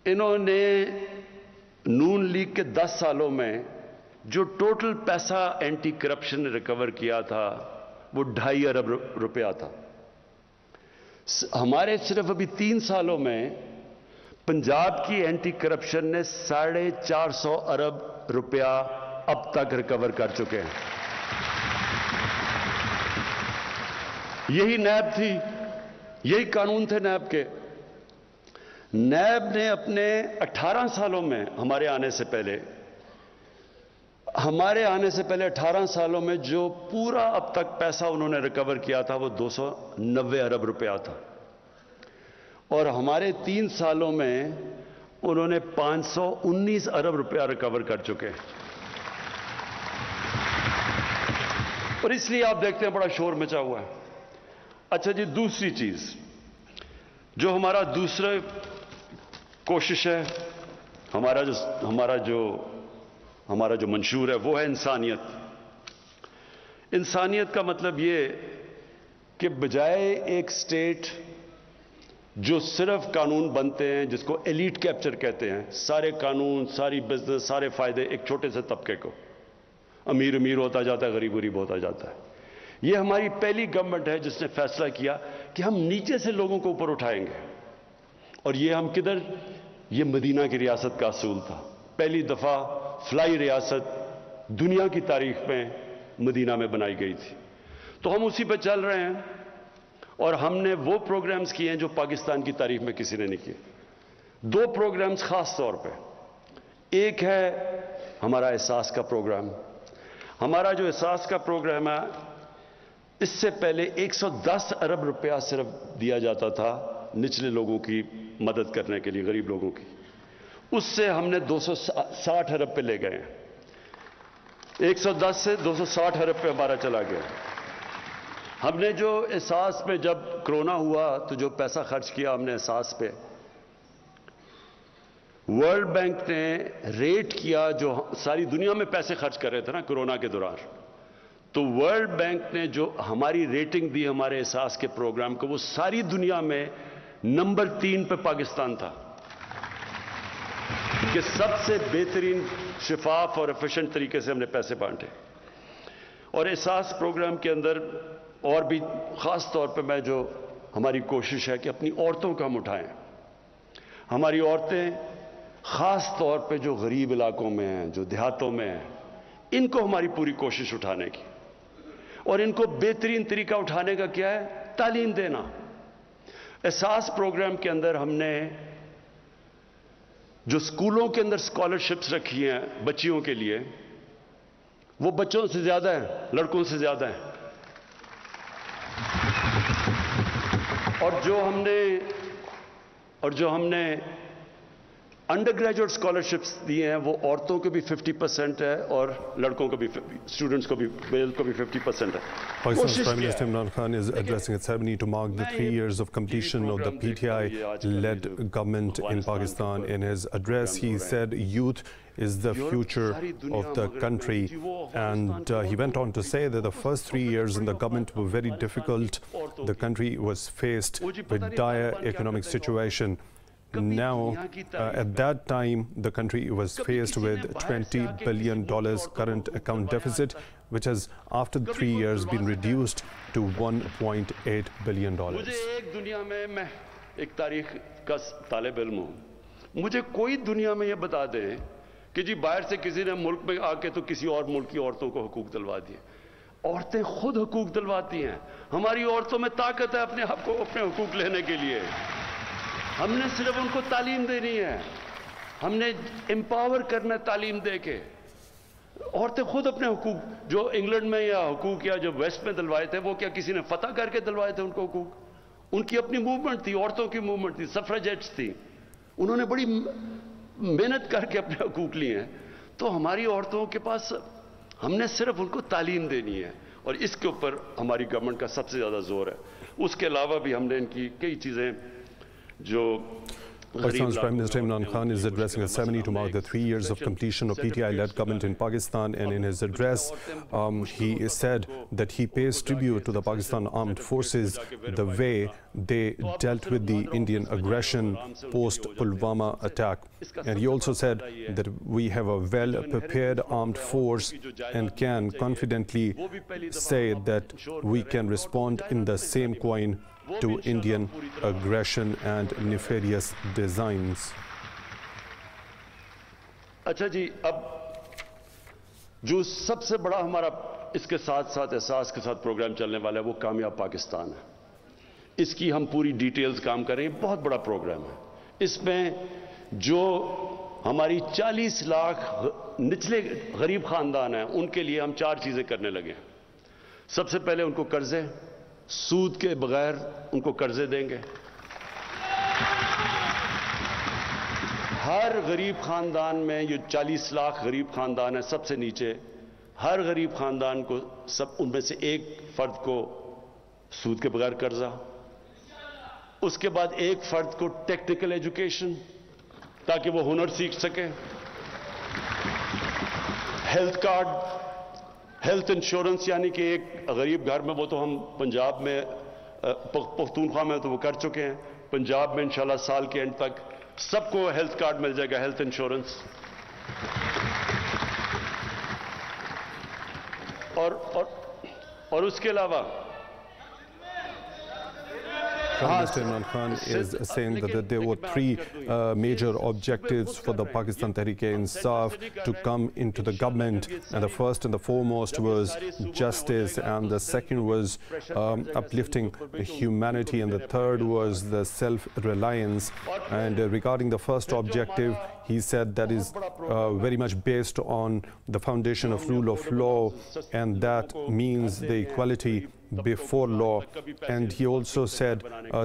انہوں نے نون لیگ کے 10 سالوں میں جو ٹوٹل پیسہ اینٹی کرپشن نے ریکور کیا تھا وہ 2.5 ارب روپیہ تھا. ہمارے صرف ابھی 3 سالوں میں پنجاب کی اینٹی کرپشن نے 450 ارب روپیہ اب تک ریکور کر چکے ہیں. یہی نیب تھی، یہی قانون تھے نیب کے. نیب نے اپنے 18 سالوں میں ہمارے آنے سے پہلے 18 سالوں میں جو پورا اب تک پیسہ انہوں نے ریکور کیا تھا وہ 290 ارب روپیہ تھا. اور ہمارے 3 سالوں میں انہوں نے 519 ارب روپیہ ریکور کر چکے ہیں. اور اس لیے آپ دیکھتے ہیں بڑا شور مچا ہوا ہے. اچھا جی، دوسری چیز جو ہمارا دوسرا کوشش ہے، ہمارا جو منشور ہے وہ ہے انسانیت. انسانیت کا مطلب یہ کہ بجائے ایک سٹیٹ جو صرف قانون بنتے ہیں جس کو ایلیٹ کیپچر کہتے ہیں، سارے قانون، ساری بزنس، سارے فائدے ایک چھوٹے سے طبقے کو، امیر امیر ہوتا جاتا ہے، غریب غریب ہوتا جاتا ہے. یہ ہماری پہلی گورنمنٹ ہے جس نے فیصلہ کیا کہ ہم نیچے سے لوگوں کو اوپر اٹھائیں گے. اور یہ ہم کدھر؟ یہ مدینہ کی ریاست کا اصول تھا. پہلی دفعہ فلائی ریاست دنیا کی تاریخ میں مدینہ میں بنائی گئی تھی. تو ہم اسی پہ چل رہے ہیں اور ہم نے وہ پروگرامز کیے ہیں جو پاکستان کی تاریخ میں کسی نے نہیں کیے. 2 پروگرامز خاص طور پہ. ایک ہے ہمارا احساس کا پروگرام. ہمارا جو احساس کا پروگرام ہے، اس سے پہلے 110 ارب روپیہ صرف دیا جاتا تھا نچلے لوگوں کی مدد کرنے کے لیے، غریب لوگوں کی. اس سے ہم نے 260 ارب پہ لے گئے ہیں. 110 से 260 अरब पे हमारा चला गया। हमने जो एहसास में जब कोरोना हुआ तो जो पैसा खर्च किया हमने एहसास पे, वर्ल्ड बैंक ने रेट किया, जो सारी दुनिया में पैसे खर्च कर रहे थे ना कोरोना के दौरान, तो वर्ल्ड बैंक ने जो हमारी रेटिंग दी हमारे एहसास के प्रोग्राम को, वो सारी दुनिया में नंबर 3 पे पाकिस्तान था कि सबसे बेहतरीन शिफाफ और एफिशिएंट तरीके से हमने पैसे बांटे। और एहसास प्रोग्राम के अंदर और भी ख़ास तौर पे मैं जो हमारी कोशिश है कि अपनी औरतों को हम उठाएं। हमारी औरतें ख़ास तौर पे जो गरीब इलाकों में हैं, जो देहातों में हैं, इनको हमारी पूरी कोशिश उठाने की, और इनको बेहतरीन तरीका उठाने का क्या है? तालीम देना। एहसास प्रोग्राम के अंदर हमने जो स्कूलों के अंदर स्कॉलरशिप्स रखी हैं बच्चियों के लिए, वो बच्चों से ज्यादा है, लड़कों से ज्यादा है। और जो हमने अंडर ग्रेजुएट स्कॉलरशिप्स दिए हैं, वो औरतों को भी 50% है और लड़कों को भी, स्टूडेंट्स को भी, मेल को भी 50% है। Pakistan's Prime Minister Imran Khan is addressing a ceremony to mark the 3 years of completion of the PTI-led government in Pakistan. In his address, he said youth is the future of the country, and he went on to say that the first 3 years in the government were very difficult. The country was faced with dire economic situation. Now, at that time, the country was faced with $20 billion current account deficit, which has, after 3 years, been reduced to $1.8 billion. मुझे एक दुनिया में, मैं एक तारीख का तालिब इल्म हूँ, मुझे कोई दुनिया में ये बता दे कि जी बाहर से किसी ने मुल्क में आके तो किसी और मुल्क की औरतों को हुकूक दिलवा दिए। औरतें खुद हुकूक दिलवाती हैं। हमारी औरतों में ताकत है अपने आप को, अपने हुकूक लेने के लिए। हमने सिर्फ उनको तालीम देनी है, हमने एम्पावर करना तालीम दे के। औरतें खुद अपने हुकूक, जो इंग्लैंड में या हुकूक या जो वेस्ट में दिलवाए थे, वो क्या किसी ने फतह करके दिलवाए थे उनको हुकूक? उनकी अपनी मूवमेंट थी, औरतों की मूवमेंट थी, सफरेजेट्स थी, उन्होंने बड़ी मेहनत करके अपने हुकूक लिए हैं। तो हमारी औरतों के पास हमने सिर्फ उनको तालीम देनी है, और इसके ऊपर हमारी गवर्नमेंट का सबसे ज़्यादा जोर है। उसके अलावा भी हमने इनकी कई चीज़ें जो Pakistan's Prime Minister Imran Khan is addressing a ceremony to mark the 3 years of completion of PTI-led government in Pakistan, and in his address, he said that he pays tribute to the Pakistan Armed Forces, the way they dealt with the Indian aggression post-Pulwama attack. And he also said that we have a well-prepared armed force and can confidently say that we can respond in the same coin to Indian aggression and nefarious designs. अच्छा जी, अब जो सबसे बड़ा हमारा इसके साथ साथ एहसास के साथ प्रोग्राम चलने वाला है, वो कामयाब पाकिस्तान है। इसकी हम पूरी डिटेल्स काम कर रहे हैं। बहुत बड़ा प्रोग्राम है। इसमें जो हमारी 40 लाख निचले गरीब खानदान हैं, उनके लिए हम 4 चीजें करने लगे। सबसे पहले उनको कर्जे, सूद के बगैर उनको कर्जे देंगे। हर गरीब खानदान में, ये 40 लाख गरीब खानदान है, सबसे नीचे, हर गरीब खानदान को, सब उनमें से एक फर्द को सूद के बगैर कर्जा। उसके बाद एक फर्द को टेक्निकल एजुकेशन, ताकि वो हुनर सीख सके। हेल्थ कार्ड, हेल्थ इंश्योरेंस, यानी कि एक गरीब घर में, वो तो हम पंजाब में, पख्तूनख्वा में तो वो कर चुके हैं, पंजाब में इंशाल्लाह साल के एंड तक सबको हेल्थ कार्ड मिल जाएगा, हेल्थ इंश्योरेंस। और उसके अलावा Prime Minister Imran Khan is saying that there were 3 major objectives for the Pakistan Tehreek-e-Insaf to come into the government, and the first and the foremost was justice, and the second was uplifting humanity, and the third was the self-reliance. And regarding the first objective, he said that is very much based on the foundation of rule of law, and that means the equality before law. And he also said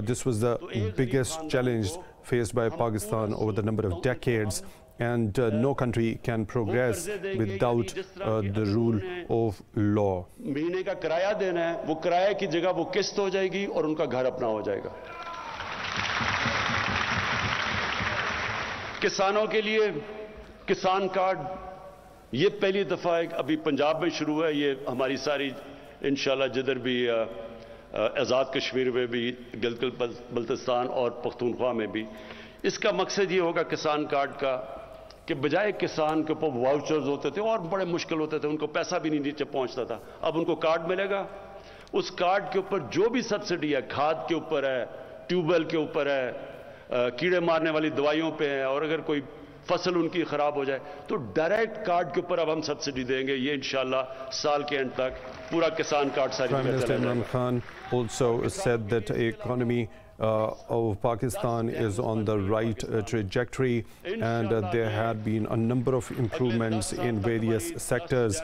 this was the biggest challenge faced by Pakistan over the number of decades, and no country can progress without the rule of law. महीने का किराया देना है, वो किराए की जगह वो किस्त हो जाएगी और उनका घर अपना हो जाएगा। किसानों के लिए किसान कार्ड, ये पहली दफा अभी पंजाब में शुरू है, ये हमारी सारी इंशाल्लाह जिधर भी आज़ाद कश्मीर में भी, गिलगित बल्तिस्तान और पख्तूनख्वा में भी, इसका मकसद ये होगा किसान कार्ड का कि बजाय किसान के ऊपर वाउचर्स होते थे और बड़े मुश्किल होते थे, उनको पैसा भी नहीं नीचे पहुंचता था, अब उनको कार्ड मिलेगा। उस कार्ड के ऊपर जो भी सब्सिडी है, खाद के ऊपर है, ट्यूबवेल के ऊपर है, कीड़े मारने वाली दवाइयों पे है, और अगर कोई फसल उनकी खराब हो जाए तो डायरेक्ट कार्ड के ऊपर अब हम सब्सिडी देंगे। ये इंशाल्लाह साल के एंड तक पूरा किसान कार्ड सारी Prime Minister Imran Khan also said that the economy of Pakistan is on the right trajectory, and there had been a number of improvements in various sectors.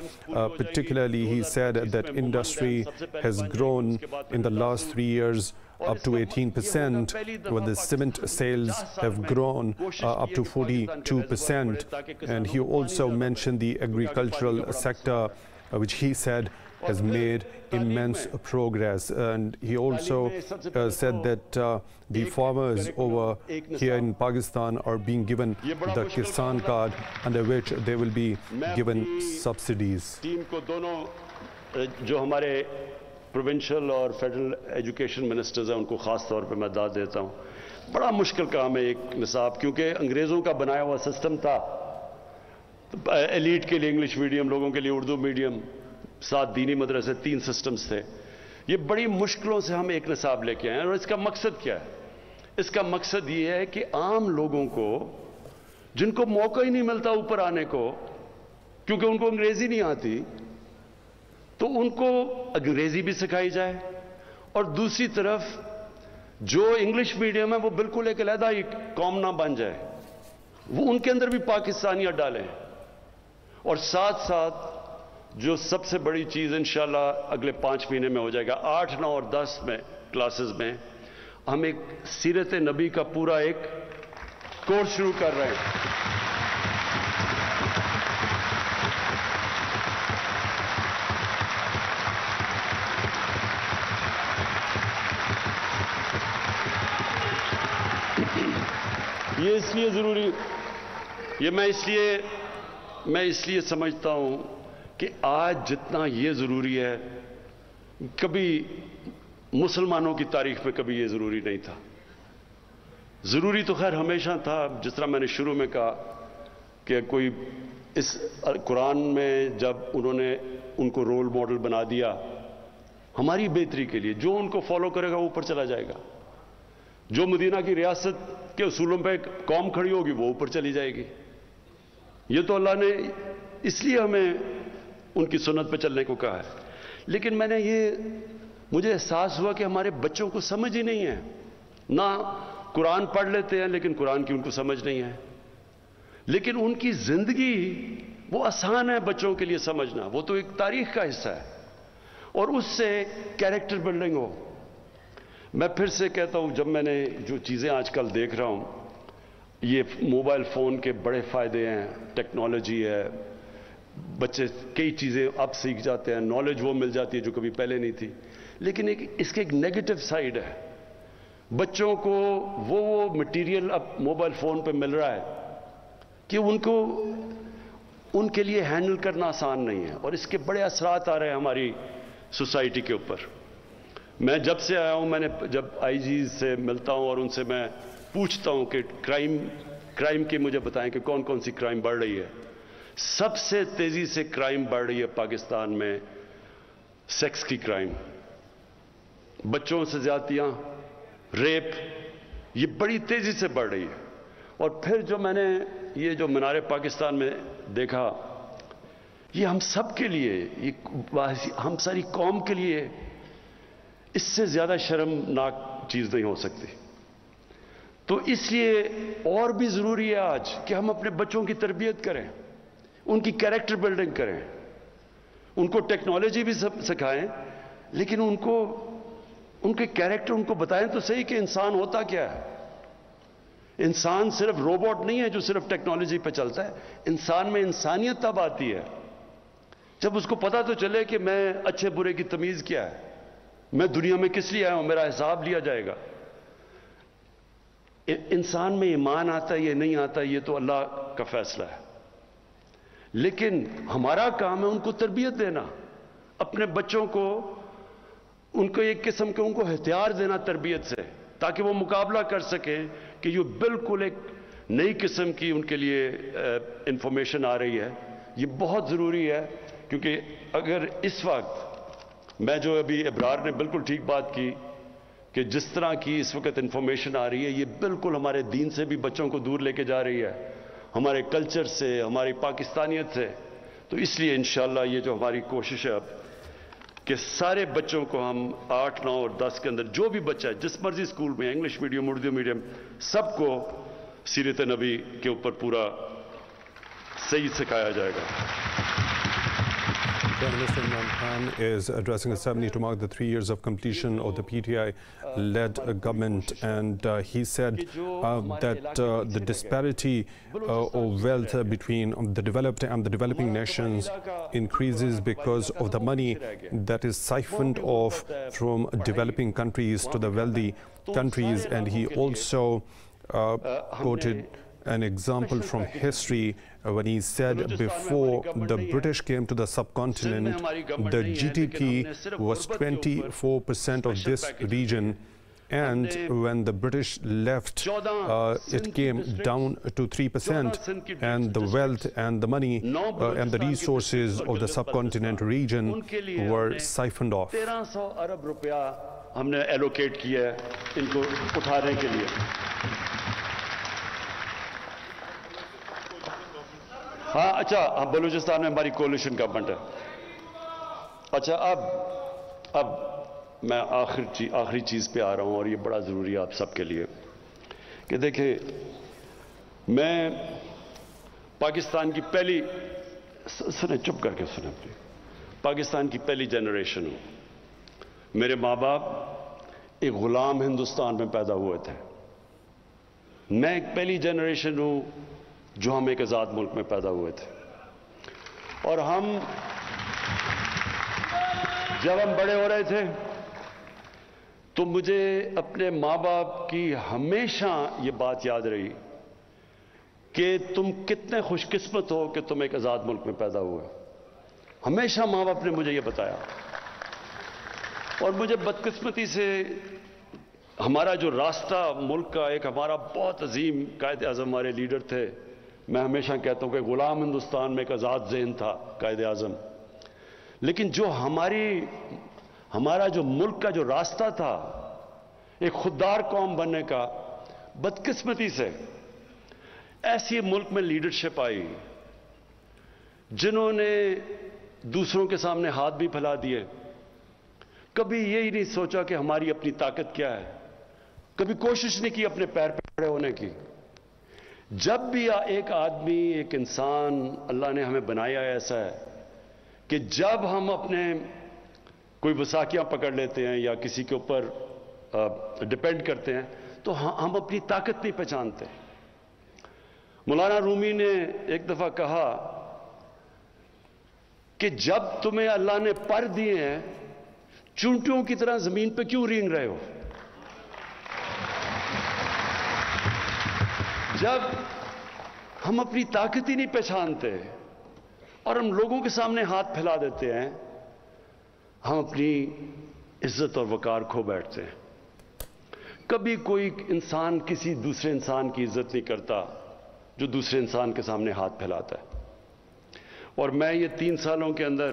Particularly, he said that industry has grown in the last 3 years up to 18%, while the cement sales have grown up to 42%. And he also mentioned the agricultural sector, which he said has made immense progress. And he also said that the farmers over here in Pakistan are being given the Kisan card, under which they will be given subsidies. Provincial और federal education ministers हैं, उनको ख़ास तौर पे मैं दाद देता हूँ। बड़ा मुश्किल काम है एक निसाब, क्योंकि अंग्रेज़ों का बनाया हुआ सिस्टम था। एलीट के लिए इंग्लिश मीडियम, लोगों के लिए उर्दू मीडियम, 7 दीनी मदरसे, 3 सिस्टम्स थे। ये बड़ी मुश्किलों से हम एक निसाब लेके आए हैं। और इसका मकसद क्या है? इसका मकसद ये है कि आम लोगों को, जिनको मौका ही नहीं मिलता ऊपर आने को, क्योंकि उनको अंग्रेज़ी नहीं आती, तो उनको अंग्रेजी भी सिखाई जाए, और दूसरी तरफ जो इंग्लिश मीडियम है वो बिल्कुल एक अलग ही कौम ना बन जाए, वो उनके अंदर भी पाकिस्तानियत डालें। और साथ साथ जो सबसे बड़ी चीज़ इंशाल्लाह अगले 5 महीने में हो जाएगा, 8, 9 और 10 में क्लासेस में हम एक सीरत नबी का पूरा एक कोर्स शुरू कर रहे हैं। ये इसलिए ज़रूरी, ये मैं इसलिए समझता हूँ कि आज जितना ये ज़रूरी है, कभी मुसलमानों की तारीख में कभी ये ज़रूरी नहीं था। ज़रूरी तो खैर हमेशा था, जिस तरह मैंने शुरू में कहा कि कोई इस कुरान में जब उन्होंने उनको रोल मॉडल बना दिया हमारी बेहतरी के लिए, जो उनको फॉलो करेगा वो ऊपर चला जाएगा। जो मदीना की रियासत के उसूलों पे कौम खड़ी होगी वो ऊपर चली जाएगी। ये तो अल्लाह ने इसलिए हमें उनकी सुन्नत पे चलने को कहा है। लेकिन मुझे एहसास हुआ कि हमारे बच्चों को समझ ही नहीं है, ना कुरान पढ़ लेते हैं लेकिन कुरान की उनको समझ नहीं है। लेकिन उनकी जिंदगी वो आसान है बच्चों के लिए समझना, वो तो एक तारीख का हिस्सा है, और उससे कैरेक्टर बिल्डिंग हो। मैं फिर से कहता हूं, जब मैंने जो चीज़ें आजकल देख रहा हूं, ये मोबाइल फ़ोन के बड़े फ़ायदे हैं, टेक्नोलॉजी है, बच्चे कई चीज़ें अब सीख जाते हैं, नॉलेज वो मिल जाती है जो कभी पहले नहीं थी। लेकिन इसके एक नेगेटिव साइड है, बच्चों को वो मटेरियल अब मोबाइल फ़ोन पे मिल रहा है कि उनके लिए हैंडल करना आसान नहीं है, और इसके बड़े असरात आ रहे हैं हमारी सोसाइटी के ऊपर। मैं जब से आया हूं, मैंने जब आईजी से मिलता हूं और उनसे मैं पूछता हूं कि क्राइम की मुझे बताएं कि कौन कौन सी क्राइम बढ़ रही है। सबसे तेजी से क्राइम बढ़ रही है पाकिस्तान में सेक्स की क्राइम, बच्चों से ज्यादतियां, रेप, ये बड़ी तेजी से बढ़ रही है। और फिर जो मैंने ये जो मीनार पाकिस्तान में देखा, ये हम सब के लिए, ये हम सारी कौम के लिए इससे ज्यादा शर्मनाक चीज नहीं हो सकती। तो इसलिए और भी जरूरी है आज कि हम अपने बच्चों की तरबियत करें, उनकी कैरेक्टर बिल्डिंग करें, उनको टेक्नोलॉजी भी सिखाएं, लेकिन उनके कैरेक्टर उनको बताएं तो सही कि इंसान होता क्या है। इंसान सिर्फ रोबोट नहीं है जो सिर्फ टेक्नोलॉजी पे चलता है। इंसान में इंसानियत तब आती है जब उसको पता तो चले कि मैं अच्छे बुरे की तमीज क्या है, मैं दुनिया में किस लिए आया हूं, मेरा हिसाब लिया जाएगा। इंसान में ईमान आता है, ये नहीं आता, ये तो अल्लाह का फैसला है। लेकिन हमारा काम है उनको तरबियत देना, अपने बच्चों को उनको एक किस्म के उनको हथियार देना तरबियत से, ताकि वो मुकाबला कर सकें कि ये बिल्कुल एक नई किस्म की उनके लिए इंफॉर्मेशन आ रही है। ये बहुत ज़रूरी है, क्योंकि अगर इस वक्त मैं जो अभी इब्रार ने बिल्कुल ठीक बात की कि जिस तरह की इस वक्त इंफॉर्मेशन आ रही है, ये बिल्कुल हमारे दीन से भी बच्चों को दूर लेके जा रही है, हमारे कल्चर से, हमारी पाकिस्तानियत से। तो इसलिए इंशाअल्लाह ये जो हमारी कोशिश है अब कि सारे बच्चों को हम 8, 9 और 10 के अंदर जो भी बच्चा है जिस मर्जी स्कूल में, इंग्लिश मीडियम, उर्दू मीडियम, सबको सीरत नबी के ऊपर पूरा सही सिखाया जाएगा। Prime Minister Imran Khan is addressing a ceremony to mark the 3 years of completion of the PTI-led government, and he said that the disparity of wealth between the developed and the developing nations increases because of the money that is siphoned off from developing countries to the wealthy countries. And he also quoted an example from history when he said before the British came to the subcontinent, the GDP was 24% of this region, and when the British left, it came down to 3%, and the wealth and the money and the resources of the subcontinent region were siphoned off. 1300 अरब रुपया हमने allocate किया है इनको उठाने के लिए। हाँ, अच्छा, बलूचिस्तान में हमारी कोलिशन गवर्नमेंट है। अच्छा, अब मैं आखिरी चीज़ पे आ रहा हूँ, और ये बड़ा ज़रूरी है आप सबके लिए कि देखिए, मैं पाकिस्तान की पहली, सुने, चुप करके सुने प्लीज, पाकिस्तान की पहली जनरेशन हूँ। मेरे माँ बाप एक ग़ुलाम हिंदुस्तान में पैदा हुए थे। मैं एक पहली जनरेशन हूँ जो हम एक आज़ाद मुल्क में पैदा हुए थे, और जब हम बड़े हो रहे थे तो मुझे अपने माँ बाप की हमेशा ये बात याद रही कि तुम कितने खुशकिस्मत हो कि तुम एक आज़ाद मुल्क में पैदा हुए। हमेशा माँ बाप ने मुझे ये बताया, और मुझे बदकिस्मती से हमारा जो रास्ता मुल्क का, एक हमारा बहुत अजीम कायद आज़म हमारे लीडर थे, मैं हमेशा कहता हूं कि गुलाम हिंदुस्तान में एक आज़ाद ज़हन था कायद आज़म, लेकिन जो हमारा जो मुल्क का जो रास्ता था एक खुददार कौम बनने का, बदकिस्मती से ऐसी मुल्क में लीडरशिप आई जिन्होंने दूसरों के सामने हाथ भी फैला दिए, कभी यही नहीं सोचा कि हमारी अपनी ताकत क्या है, कभी कोशिश नहीं की अपने पैर पे खड़े होने की। जब भी एक आदमी, एक इंसान अल्लाह ने हमें बनाया ऐसा है कि जब हम अपने कोई वसाकियां पकड़ लेते हैं या किसी के ऊपर डिपेंड करते हैं तो हम अपनी ताकत नहीं पहचानते। मौलाना रूमी ने एक दफा कहा कि जब तुम्हें अल्लाह ने पर दिए हैं, चूंटियों की तरह जमीन पे क्यों रेंग रहे हो? जब हम अपनी ताकत ही नहीं पहचानते और हम लोगों के सामने हाथ फैला देते हैं, हम अपनी इज्जत और वकार खो बैठते हैं। कभी कोई इंसान किसी दूसरे इंसान की इज्जत नहीं करता जो दूसरे इंसान के सामने हाथ फैलाता है। और मैं ये 3 सालों के अंदर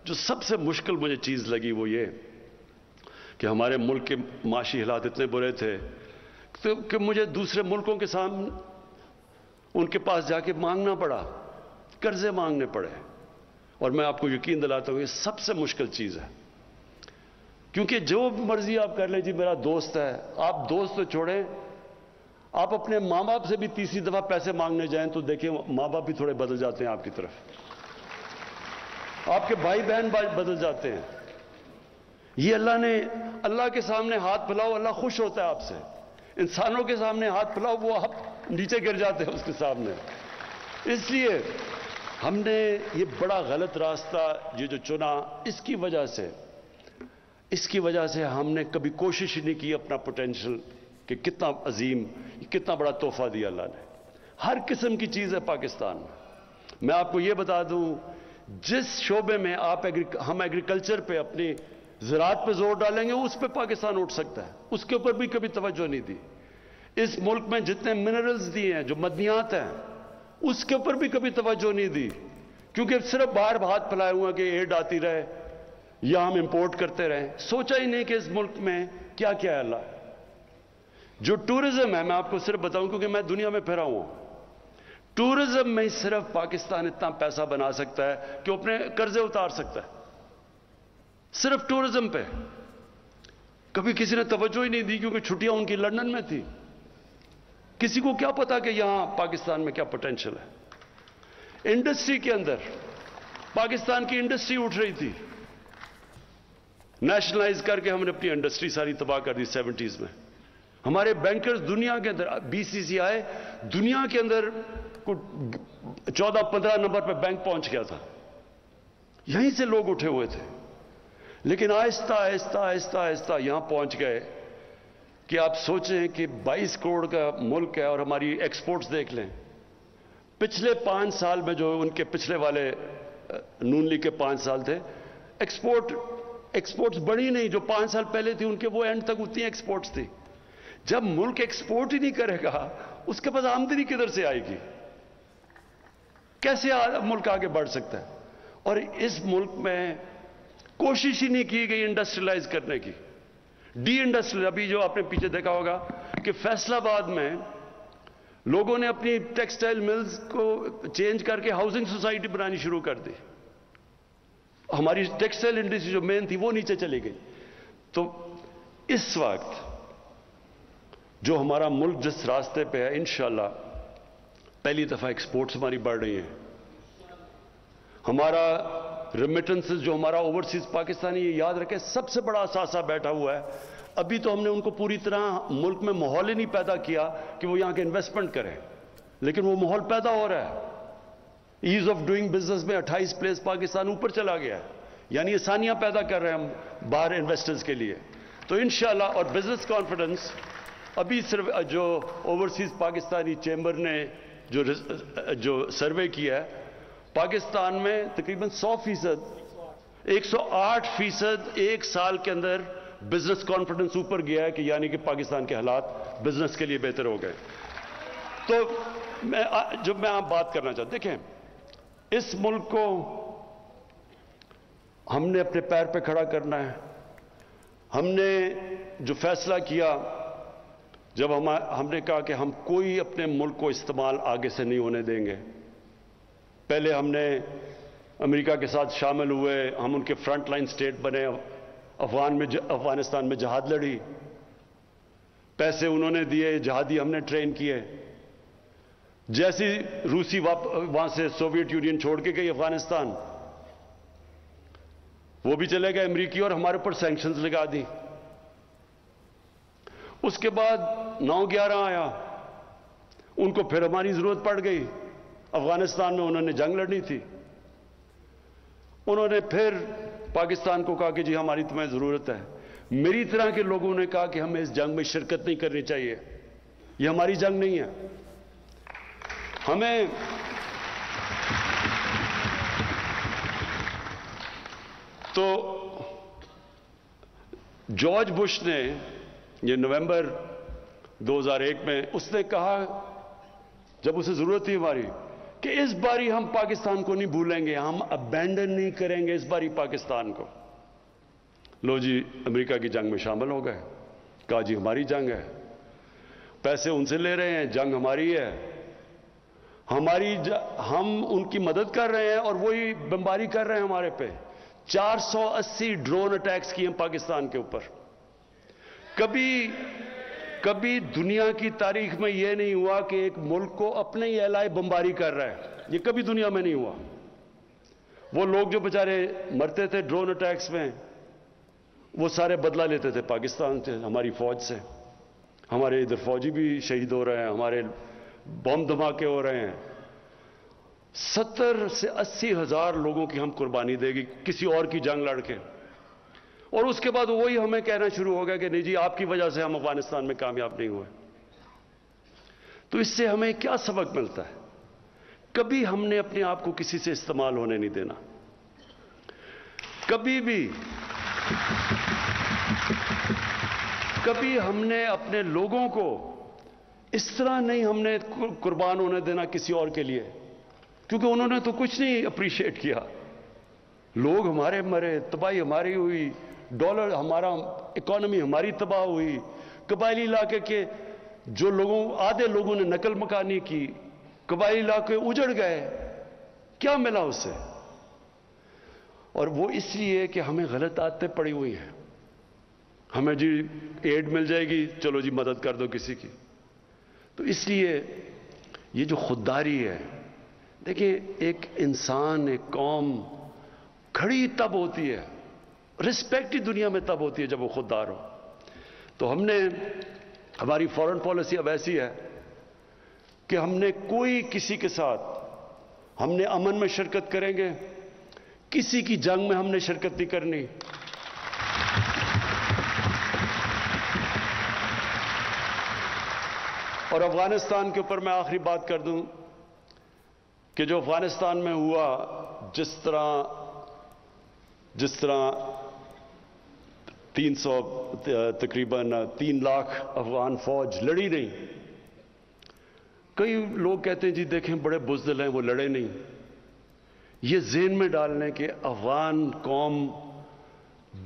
जो सबसे मुश्किल मुझे चीज़ लगी वो ये कि हमारे मुल्क के माशी हालात इतने बुरे थे तो कि मुझे दूसरे मुल्कों के सामने उनके पास जाके मांगना पड़ा, कर्जे मांगने पड़े। और मैं आपको यकीन दिलाता हूं ये सबसे मुश्किल चीज़ है, क्योंकि जो मर्जी आप कर ले, जी मेरा दोस्त है, आप दोस्त तो छोड़ें, आप अपने माँ बाप से भी तीसरी दफा पैसे मांगने जाएं तो देखिए माँ बाप भी थोड़े बदल जाते हैं आपकी तरफ, आपके भाई बहन बदल जाते हैं। ये अल्लाह के सामने हाथ फैलाओ, अल्लाह खुश होता है आपसे। इंसानों के सामने हाथ फैलाओ, वो आप नीचे गिर जाते हैं उसके सामने। इसलिए हमने ये बड़ा गलत रास्ता ये जो चुना, इसकी वजह से हमने कभी कोशिश ही नहीं की अपना पोटेंशियल कि कितना अजीम, कितना बड़ा तोहफा दिया अल्लाह ने। हर किस्म की चीज़ है पाकिस्तान में। मैं आपको ये बता दूं, जिस शोबे में हम एग्रीकल्चर पे, अपनी ज़राअत पे जोर डालेंगे, उस पे पाकिस्तान उठ सकता है। उसके ऊपर भी कभी तवज्जो नहीं दी। इस मुल्क में जितने मिनरल्स दिए हैं, जो मदनियात हैं, उसके ऊपर भी कभी तवज्जो नहीं दी, क्योंकि सिर्फ बाहर हाथ फैलाए हुए कि एड आती रहे या हम इंपोर्ट करते रहे। सोचा ही नहीं कि इस मुल्क में क्या क्या है। अल्लाह, जो टूरिज्म है, मैं आपको सिर्फ बताऊं क्योंकि मैं दुनिया में फिरा हुआ, टूरिज्म में सिर्फ पाकिस्तान इतना पैसा बना सकता है कि अपने कर्जे उतार सकता है, सिर्फ टूरिज्म पे। कभी किसी ने तवज्जो ही नहीं दी, क्योंकि छुट्टियां उनकी लंदन में थी। किसी को क्या पता कि यहां पाकिस्तान में क्या पोटेंशियल है। इंडस्ट्री के अंदर पाकिस्तान की इंडस्ट्री उठ रही थी, नेशनलाइज करके हमने अपनी इंडस्ट्री सारी तबाह कर दी 70s में। हमारे बैंकर्स दुनिया के अंदर, BCCI दुनिया के अंदर 14-15 नंबर पर बैंक पहुंच गया था, यहीं से लोग उठे हुए थे। लेकिन आहिस्ता आहिस्ता आहिस्ता आहिस्ता यहां पहुंच गए कि आप सोचें कि 22 करोड़ का मुल्क है और हमारी एक्सपोर्ट्स देख लें। पिछले 5 साल में, जो उनके पिछले वाले नून लीग के 5 साल थे, एक्सपोर्ट्स बढ़ी नहीं। जो 5 साल पहले थी उनके, वो एंड तक उतनी एक्सपोर्ट्स थी। जब मुल्क एक्सपोर्ट ही नहीं करेगा, उसके पास आमदनी किधर से आएगी? कैसे मुल्क आगे बढ़ सकता है? और इस मुल्क में कोशिश ही नहीं की गई इंडस्ट्रियलाइज करने की, डी इंडस्ट्रियल। अभी जो आपने पीछे देखा होगा कि फैसलाबाद में लोगों ने अपनी टेक्सटाइल मिल्स को चेंज करके हाउसिंग सोसाइटी बनानी शुरू कर दी। हमारी टेक्सटाइल इंडस्ट्री जो मेन थी, वो नीचे चली गई। तो इस वक्त जो हमारा मुल्क जिस रास्ते पे है, इंशाल्लाह पहली दफा एक्सपोर्ट्स हमारी बढ़ रही हैं। हमारा रेमिटेंसेस, जो हमारा ओवरसीज पाकिस्तानी, ये याद रखें, सबसे बड़ा असासा बैठा हुआ है। अभी तो हमने उनको पूरी तरह मुल्क में माहौल ही नहीं पैदा किया कि वो यहां के इन्वेस्टमेंट करें, लेकिन वो माहौल पैदा हो रहा है। ईज ऑफ डूइंग बिजनेस में 28 प्लेस पाकिस्तान ऊपर चला गया है, यानी आसानियां पैदा कर रहे हैं हम बाहर इन्वेस्टर्स के लिए। तो इंशाल्लाह, और बिजनेस कॉन्फिडेंस, अभी सिर्फ जो ओवरसीज पाकिस्तानी चैम्बर ने जो सर्वे किया है, पाकिस्तान में तकरीबन 100%, 108% एक साल के अंदर बिजनेस कॉन्फिडेंस ऊपर गया है, कि यानी कि पाकिस्तान के हालात बिजनेस के लिए बेहतर हो गए। तो मैं आप बात करना चाहता, देखें, इस मुल्क को हमने अपने पैर पे खड़ा करना है। हमने जो फैसला किया, जब हमने कहा कि हम कोई अपने मुल्क को इस्तेमाल आगे से नहीं होने देंगे। पहले हमने अमेरिका के साथ शामिल हुए, हम उनके फ्रंट लाइन स्टेट बने, अफगानिस्तान में जहाद लड़ी, पैसे उन्होंने दिए, जहादी हमने ट्रेन किए। जैसी रूसी वहां से सोवियत यूनियन छोड़ के गई अफगानिस्तान, वो भी चले गए अमेरिकी, और हमारे ऊपर सैंक्शंस लगा दी। उसके बाद 9/11 आया, उनको फिर हमारी जरूरत पड़ गई। अफगानिस्तान में उन्होंने जंग लड़नी थी, उन्होंने फिर पाकिस्तान को कहा कि जी हमारी तुम्हें जरूरत है। मेरी तरह के लोगों ने कहा कि हमें इस जंग में शिरकत नहीं करनी चाहिए, ये हमारी जंग नहीं है। हमें तो जॉर्ज बुश ने, ये नवंबर 2001 में, उसने कहा, जब उसे जरूरत थी हमारी, कि इस बारी हम पाकिस्तान को नहीं भूलेंगे, हम अबैंडन नहीं करेंगे इस बारी पाकिस्तान को। लो जी, अमेरिका की जंग में शामिल हो गए, कहा जी हमारी जंग है, पैसे उनसे ले रहे हैं, जंग हमारी है, हम उनकी मदद कर रहे हैं और वही बमबारी कर रहे हैं हमारे पे। 480 ड्रोन अटैक्स किए हैं पाकिस्तान के ऊपर। कभी दुनिया की तारीख में यह नहीं हुआ कि एक मुल्क को अपने ही एलाए बमबारी कर रहा है, यह कभी दुनिया में नहीं हुआ। वो लोग जो बेचारे मरते थे ड्रोन अटैक्स में, वो सारे बदला लेते थे पाकिस्तान से, हमारी फौज से। हमारे इधर फौजी भी शहीद हो रहे हैं, हमारे बम धमाके हो रहे हैं। 70 से 80 हज़ार लोगों की हम कुर्बानी देगी किसी और की जंग लड़के, और उसके बाद वही हमें कहना शुरू हो गया कि नहीं जी आपकी वजह से हम अफगानिस्तान में कामयाब नहीं हुए। तो इससे हमें क्या सबक मिलता है? कभी हमने अपने आप को किसी से इस्तेमाल होने नहीं देना, कभी हमने अपने लोगों को इस तरह नहीं हमने कुर्बान होने देना किसी और के लिए, क्योंकि उन्होंने तो कुछ नहीं अप्रिशिएट किया। लोग हमारे मरे, तबाही हमारी हुई, डॉलर हमारा, इकोनॉमी हमारी तबाह हुई, कबायली इलाके के जो लोगों, आधे लोगों ने नकल मकानी की, कबायली इलाके उजड़ गए, क्या मिला उससे? और वो इसलिए कि हमें गलत आदतें पड़ी हुई हैं। हमें जी एड मिल जाएगी, चलो जी मदद कर दो किसी की। तो इसलिए ये जो खुददारी है, देखिए एक इंसान, एक कौम खड़ी तब होती है, रिस्पेक्ट ही दुनिया में तब होती है जब वो खुददार हो। तो हमारी फॉरेन पॉलिसी अब ऐसी है कि हमने कोई किसी के साथ, हमने अमन में शिरकत करेंगे, किसी की जंग में हमने शिरकत नहीं करनी। और अफगानिस्तान के ऊपर मैं आखिरी बात कर दूं कि जो अफगानिस्तान में हुआ, जिस तरह 300 तकरीबन 3 लाख अफगान फौज लड़ी नहीं। कई लोग कहते हैं जी देखें बड़े बुज़दिल हैं, वो लड़े नहीं। ये ज़हन में डालने के अफगान कौम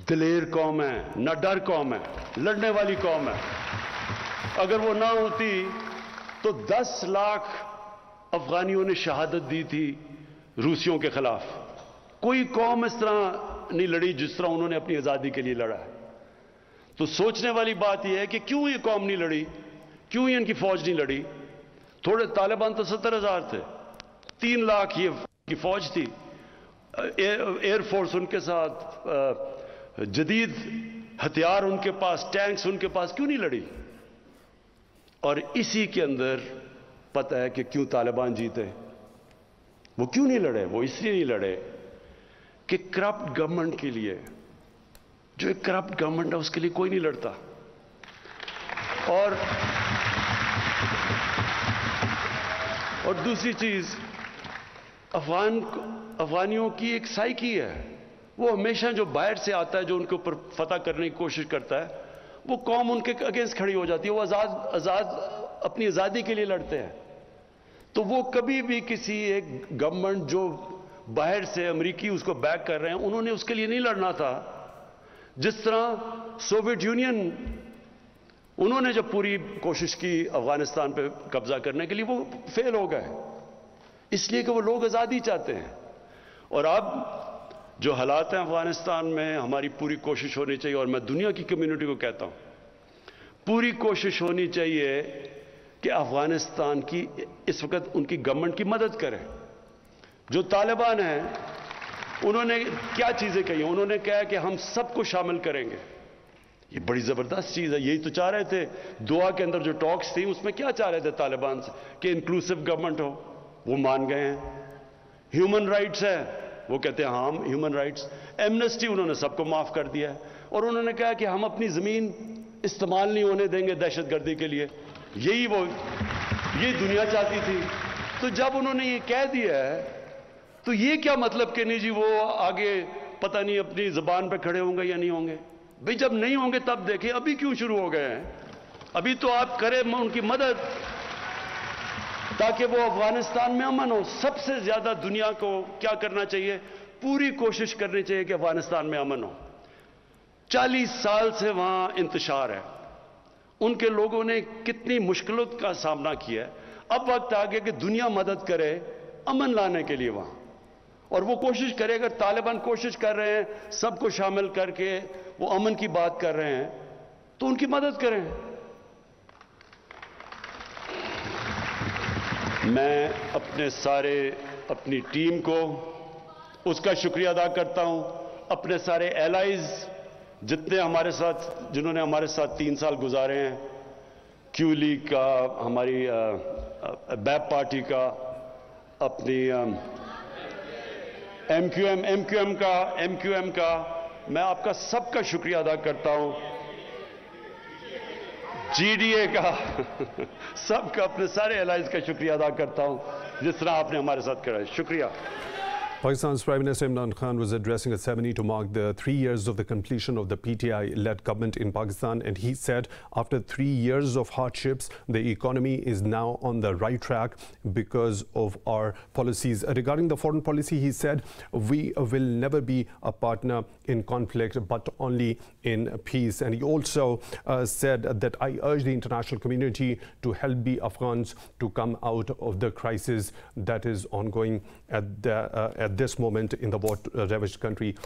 दिलेर कौम है, ना डर कौम है, लड़ने वाली कौम है। अगर वो ना होती तो 10 लाख अफगानियों ने शहादत दी थी रूसियों के खिलाफ। कोई कौम इस तरह नहीं लड़ी जिस तरह उन्होंने अपनी आज़ादी के लिए लड़ा है। तो सोचने वाली बात यह है कि क्यों ये कौम नहीं लड़ी, क्यों इनकी फौज नहीं लड़ी? थोड़े तालिबान तो 70,000 थे, 3 लाख ये की फौज थी, एयरफोर्स उनके साथ, जदीद हथियार उनके पास, टैंक्स उनके पास, क्यों नहीं लड़ी? और इसी के अंदर पता है कि क्यों तालिबान जीते। वो क्यों नहीं लड़े? वो इसलिए नहीं लड़े कि करप्ट गवर्नमेंट के लिए, जो एक करप्ट गवर्नमेंट है उसके लिए कोई नहीं लड़ता। और दूसरी चीज, अफगानियों की एक साइकी है, वो हमेशा जो बाहर से आता है, जो उनके ऊपर फतह करने की कोशिश करता है, वो कौम उनके अगेंस्ट खड़ी हो जाती है। वो अपनी आज़ादी के लिए लड़ते हैं। तो वो कभी भी किसी एक गवर्नमेंट जो बाहर से अमेरिकी उसको बैक कर रहे हैं, उन्होंने उसके लिए नहीं लड़ना था। जिस तरह सोवियत यूनियन, उन्होंने जब पूरी कोशिश की अफगानिस्तान पे कब्जा करने के लिए, वो फेल हो गए, इसलिए कि वो लोग आज़ादी चाहते हैं। और अब जो हालात हैं अफगानिस्तान में, हमारी पूरी कोशिश होनी चाहिए, और मैं दुनिया की कम्युनिटी को कहता हूं, पूरी कोशिश होनी चाहिए कि अफगानिस्तान की इस वक्त उनकी गवर्नमेंट की मदद करें। जो तालिबान हैं, उन्होंने क्या चीजें कही? उन्होंने कहा कि हम सबको शामिल करेंगे। ये बड़ी जबरदस्त चीज है। यही तो चाह रहे थे दोहा के अंदर जो टॉक्स थी, उसमें क्या चाह रहे थे तालिबान से? कि इंक्लूसिव गवर्नमेंट हो। वो मान गए हैं। ह्यूमन राइट्स है, वो कहते हैं हाँ ह्यूमन राइट्स। एमनेस्टी, उन्होंने सबको माफ कर दिया है। और उन्होंने कहा कि हम अपनी जमीन इस्तेमाल नहीं होने देंगे दहशतगर्दी के लिए। यही दुनिया चाहती थी। तो जब उन्होंने ये कह दिया है, तो ये क्या मतलब कि नहीं जी वो आगे पता नहीं अपनी जुबान पे खड़े होंगे या नहीं होंगे? भाई जब नहीं होंगे तब देखें, अभी क्यों शुरू हो गए हैं? अभी तो आप करें उनकी मदद, ताकि वो अफगानिस्तान में अमन हो। सबसे ज्यादा दुनिया को क्या करना चाहिए? पूरी कोशिश करनी चाहिए कि अफगानिस्तान में अमन हो। 40 साल से वहां इंतशार है, उनके लोगों ने कितनी मुश्किलों का सामना किया है। अब वक्त आ गया कि दुनिया मदद करे अमन लाने के लिए वहां, और वो कोशिश करे। अगर तालिबान कोशिश कर रहे हैं सबको शामिल करके वो अमन की बात कर रहे हैं, तो उनकी मदद करें। मैं अपनी टीम को उसका शुक्रिया अदा करता हूं। अपने सारे एलाइज जितने हमारे साथ, जिन्होंने हमारे साथ 3 साल गुजारे हैं, क्यू लीग का, हमारी बैप पार्टी का, अपनी एमक्यूएम का मैं आपका सबका शुक्रिया अदा करता हूं। जीडीए का सबका, अपने सारे अलायंस का शुक्रिया अदा करता हूं जिस तरह आपने हमारे साथ करा है। शुक्रिया। Pakistan's Prime Minister Imran Khan was addressing a ceremony to mark the 3 years of the completion of the PTI-led government in Pakistan, and he said after 3 years of hardships, the economy is now on the right track because of our policies. Regarding the foreign policy, he said, we will never be a partner in conflict, but only in peace. And he also said that I urge the international community to help the Afghans to come out of the crisis that is ongoing at this moment in the war-ravaged country